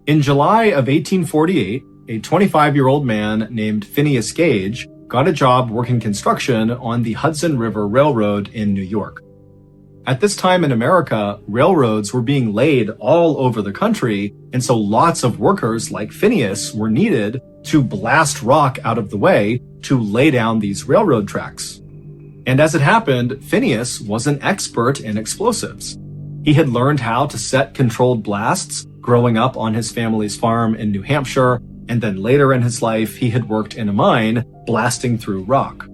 In July of 1848, a 25-year-old man named Phineas Gage got a job working construction on the Hudson River Railroad in New York. At this time in America, railroads were being laid all over the country, and so lots of workers like Phineas were needed to blast rock out of the way to lay down these railroad tracks. And as it happened, Phineas was an expert in explosives. He had learned how to set controlled blasts growing up on his family's farm in New Hampshire, and then later in his life, he had worked in a mine blasting through rock.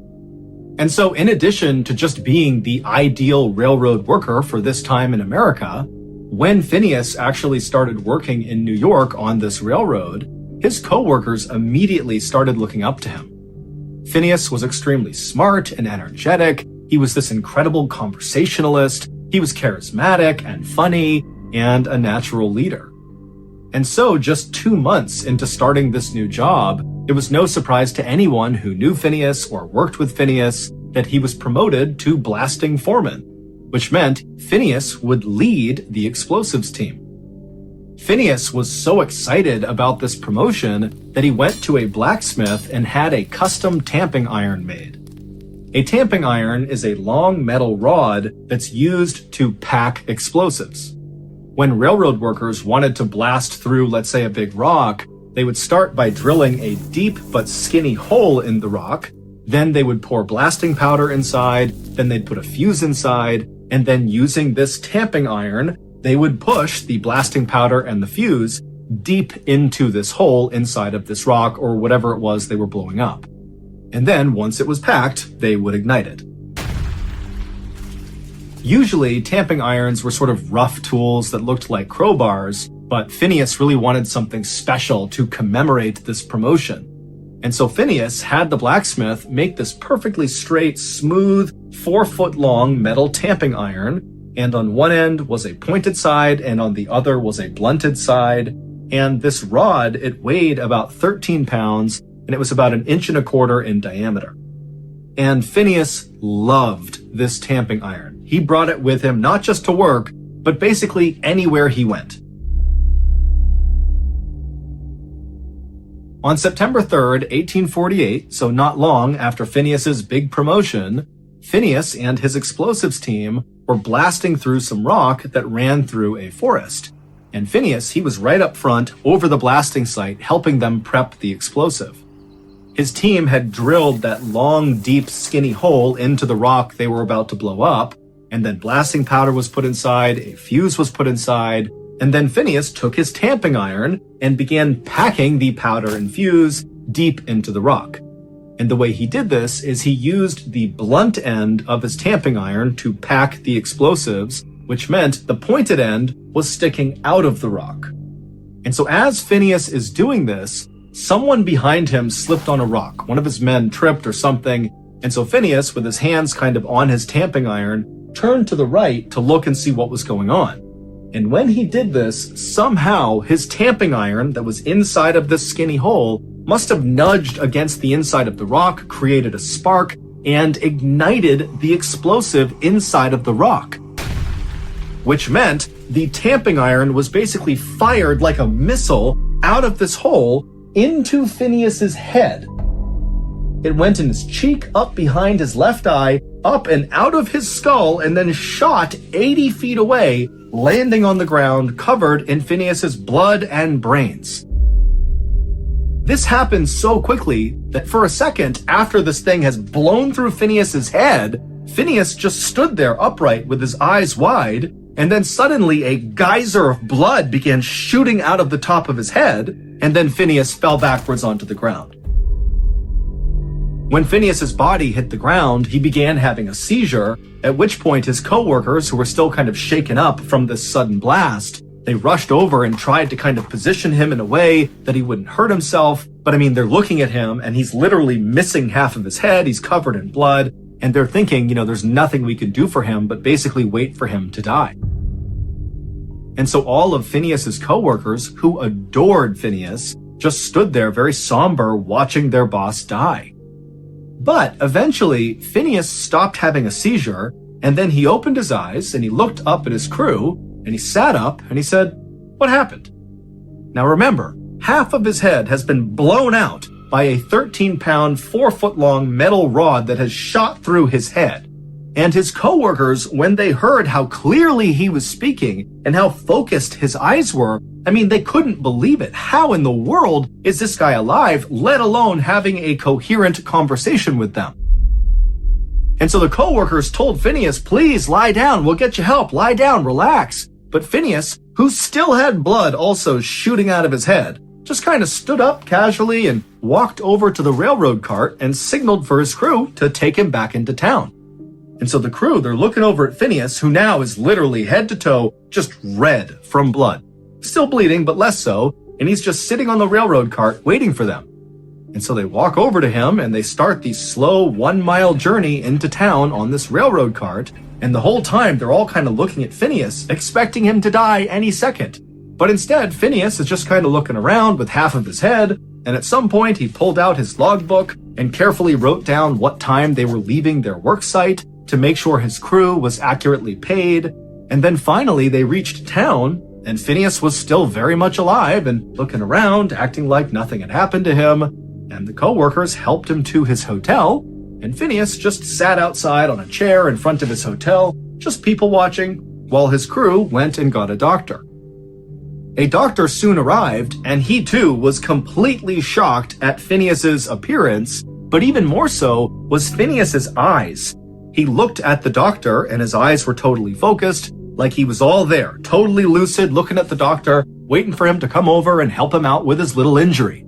And so in addition to just being the ideal railroad worker for this time in America, when Phineas actually started working in New York on this railroad, his coworkers immediately started looking up to him. Phineas was extremely smart and energetic. He was this incredible conversationalist. He was charismatic and funny and a natural leader. And so just 2 months into starting this new job, it was no surprise to anyone who knew Phineas or worked with Phineas that he was promoted to blasting foreman, which meant Phineas would lead the explosives team. Phineas was so excited about this promotion that he went to a blacksmith and had a custom tamping iron made. A tamping iron is a long metal rod that's used to pack explosives. When railroad workers wanted to blast through, let's say, a big rock, they would start by drilling a deep but skinny hole in the rock. Then they would pour blasting powder inside, then they'd put a fuse inside, and then using this tamping iron, they would push the blasting powder and the fuse deep into this hole inside of this rock or whatever it was they were blowing up. And then, once it was packed, they would ignite it. Usually, tamping irons were sort of rough tools that looked like crowbars, but Phineas really wanted something special to commemorate this promotion. And so Phineas had the blacksmith make this perfectly straight, smooth, 4-foot-long metal tamping iron, and on one end was a pointed side, and on the other was a blunted side. And this rod, it weighed about 13 pounds, and it was about 1.25 inches in diameter. And Phineas loved this tamping iron. He brought it with him not just to work, but basically anywhere he went. On September 3rd, 1848, so not long after Phineas's big promotion, Phineas and his explosives team were blasting through some rock that ran through a forest. And Phineas, he was right up front over the blasting site, helping them prep the explosive. His team had drilled that long, deep, skinny hole into the rock they were about to blow up, and then blasting powder was put inside, a fuse was put inside, and then Phineas took his tamping iron and began packing the powder and fuse deep into the rock. And the way he did this is he used the blunt end of his tamping iron to pack the explosives, which meant the pointed end was sticking out of the rock. And so as Phineas is doing this, someone behind him slipped on a rock. One of his men tripped or something, and so Phineas, with his hands kind of on his tamping iron, turned to the right to look and see what was going on. And when he did this, somehow his tamping iron that was inside of this skinny hole must have nudged against the inside of the rock, created a spark, and ignited the explosive inside of the rock. Which meant the tamping iron was basically fired like a missile out of this hole into Phineas's head. It went in his cheek, up behind his left eye, up and out of his skull, and then shot 80 feet away, landing on the ground covered in Phineas's blood and brains. This happened so quickly that for a second after this thing has blown through Phineas's head, Phineas just stood there upright with his eyes wide, and then suddenly a geyser of blood began shooting out of the top of his head, and then Phineas fell backwards onto the ground. When Phineas's body hit the ground, he began having a seizure, at which point his co-workers, who were still kind of shaken up from this sudden blast, they rushed over and tried to kind of position him in a way that he wouldn't hurt himself. But I mean, they're looking at him and he's literally missing half of his head. He's covered in blood. And they're thinking, there's nothing we can do for him, but basically wait for him to die. And so all of Phineas's co-workers, who adored Phineas, just stood there very somber watching their boss die. But eventually, Phineas stopped having a seizure, and then he opened his eyes and he looked up at his crew, and he sat up and he said, "What happened?" Now remember, half of his head has been blown out by a 13-pound, 4-foot-long metal rod that has shot through his head. And his co-workers, when they heard how clearly he was speaking and how focused his eyes were, they couldn't believe it. How in the world is this guy alive, let alone having a coherent conversation with them? And so the co-workers told Phineas, "Please lie down, we'll get you help, lie down, relax." But Phineas, who still had blood also shooting out of his head, just kind of stood up casually and walked over to the railroad cart and signaled for his crew to take him back into town. And so the crew, they're looking over at Phineas, who now is literally head to toe just red from blood. Still bleeding, but less so, and he's just sitting on the railroad cart waiting for them. And so they walk over to him and they start the slow 1-mile journey into town on this railroad cart, and the whole time they're all kind of looking at Phineas, expecting him to die any second. But instead, Phineas is just kind of looking around with half of his head, and at some point he pulled out his logbook and carefully wrote down what time they were leaving their work site to make sure his crew was accurately paid. And then finally they reached town, and Phineas was still very much alive and looking around, acting like nothing had happened to him. And the co-workers helped him to his hotel, and Phineas just sat outside on a chair in front of his hotel, just people watching, while his crew went and got a doctor. A doctor soon arrived, and he too was completely shocked at Phineas's appearance, but even more so was Phineas's eyes. He looked at the doctor, and his eyes were totally focused, like he was all there, totally lucid, looking at the doctor, waiting for him to come over and help him out with his little injury.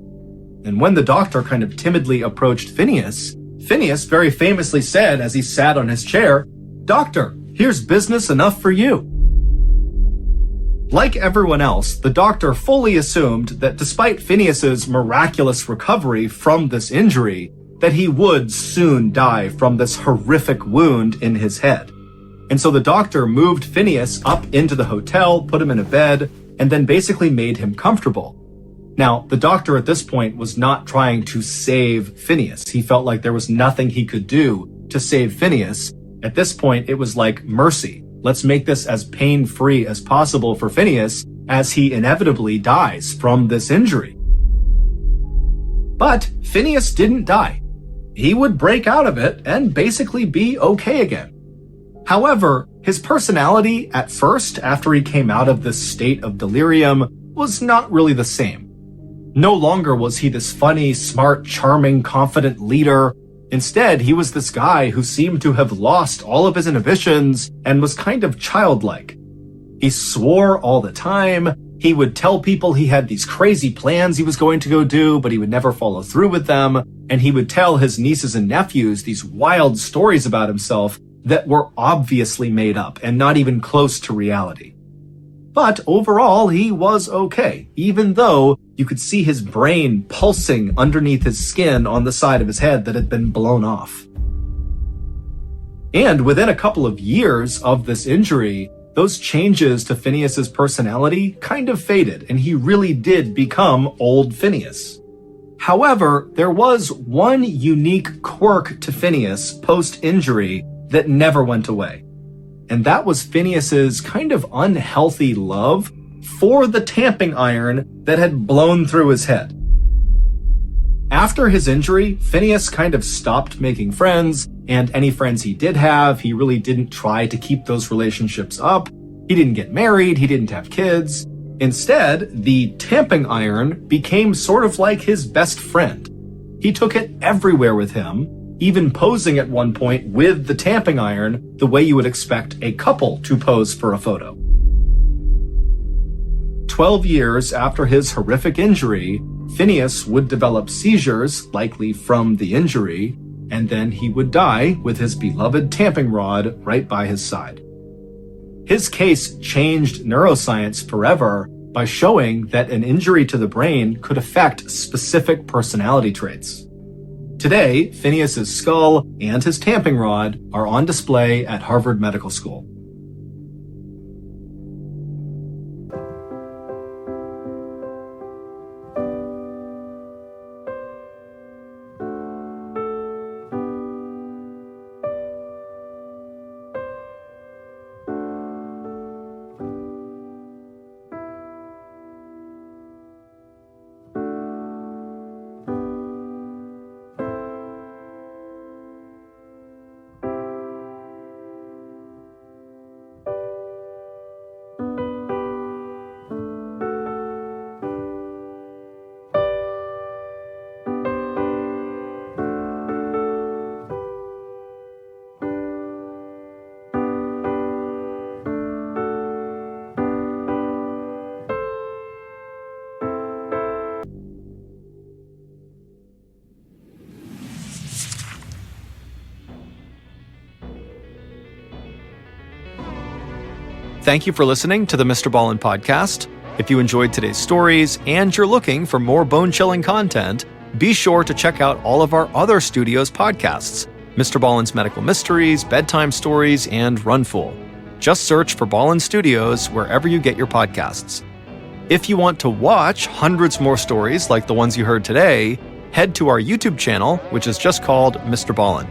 And when the doctor kind of timidly approached Phineas, Phineas very famously said as he sat on his chair, "Doctor, here's business enough for you." Like everyone else, the doctor fully assumed that despite Phineas's miraculous recovery from this injury, that he would soon die from this horrific wound in his head. And so the doctor moved Phineas up into the hotel, put him in a bed, and then basically made him comfortable. Now, the doctor at this point was not trying to save Phineas. He felt like there was nothing he could do to save Phineas. At this point, it was like mercy. Let's make this as pain-free as possible for Phineas as he inevitably dies from this injury. But Phineas didn't die. He would break out of it and basically be okay again. However, his personality at first, after he came out of this state of delirium, was not really the same. No longer was he this funny, smart, charming, confident leader. Instead, he was this guy who seemed to have lost all of his inhibitions and was kind of childlike. He swore all the time. He would tell people he had these crazy plans he was going to go do, but he would never follow through with them. And he would tell his nieces and nephews these wild stories about himself that were obviously made up and not even close to reality. But overall, he was okay, even though you could see his brain pulsing underneath his skin on the side of his head that had been blown off. And within a couple of years of this injury, those changes to Phineas's personality kind of faded, and he really did become old Phineas. However, there was one unique quirk to Phineas post-injury that never went away. And that was Phineas's kind of unhealthy love for the tamping iron that had blown through his head. After his injury, Phineas kind of stopped making friends, and any friends he did have, he really didn't try to keep those relationships up. He didn't get married, he didn't have kids. Instead, the tamping iron became sort of like his best friend. He took it everywhere with him, even posing at one point with the tamping iron the way you would expect a couple to pose for a photo. 12 years after his horrific injury, Phineas would develop seizures, likely from the injury, and then he would die with his beloved tamping rod right by his side. His case changed neuroscience forever by showing that an injury to the brain could affect specific personality traits. Today, Phineas's skull and his tamping rod are on display at Harvard Medical School. Thank you for listening to the MrBallen podcast. If you enjoyed today's stories and you're looking for more bone-chilling content, be sure to check out all of our other studios podcasts, MrBallen's Medical Mysteries, Bedtime Stories, and Runful. Just search for Ballen Studios wherever you get your podcasts. If you want to watch hundreds more stories like the ones you heard today, head to our YouTube channel, which is just called MrBallen.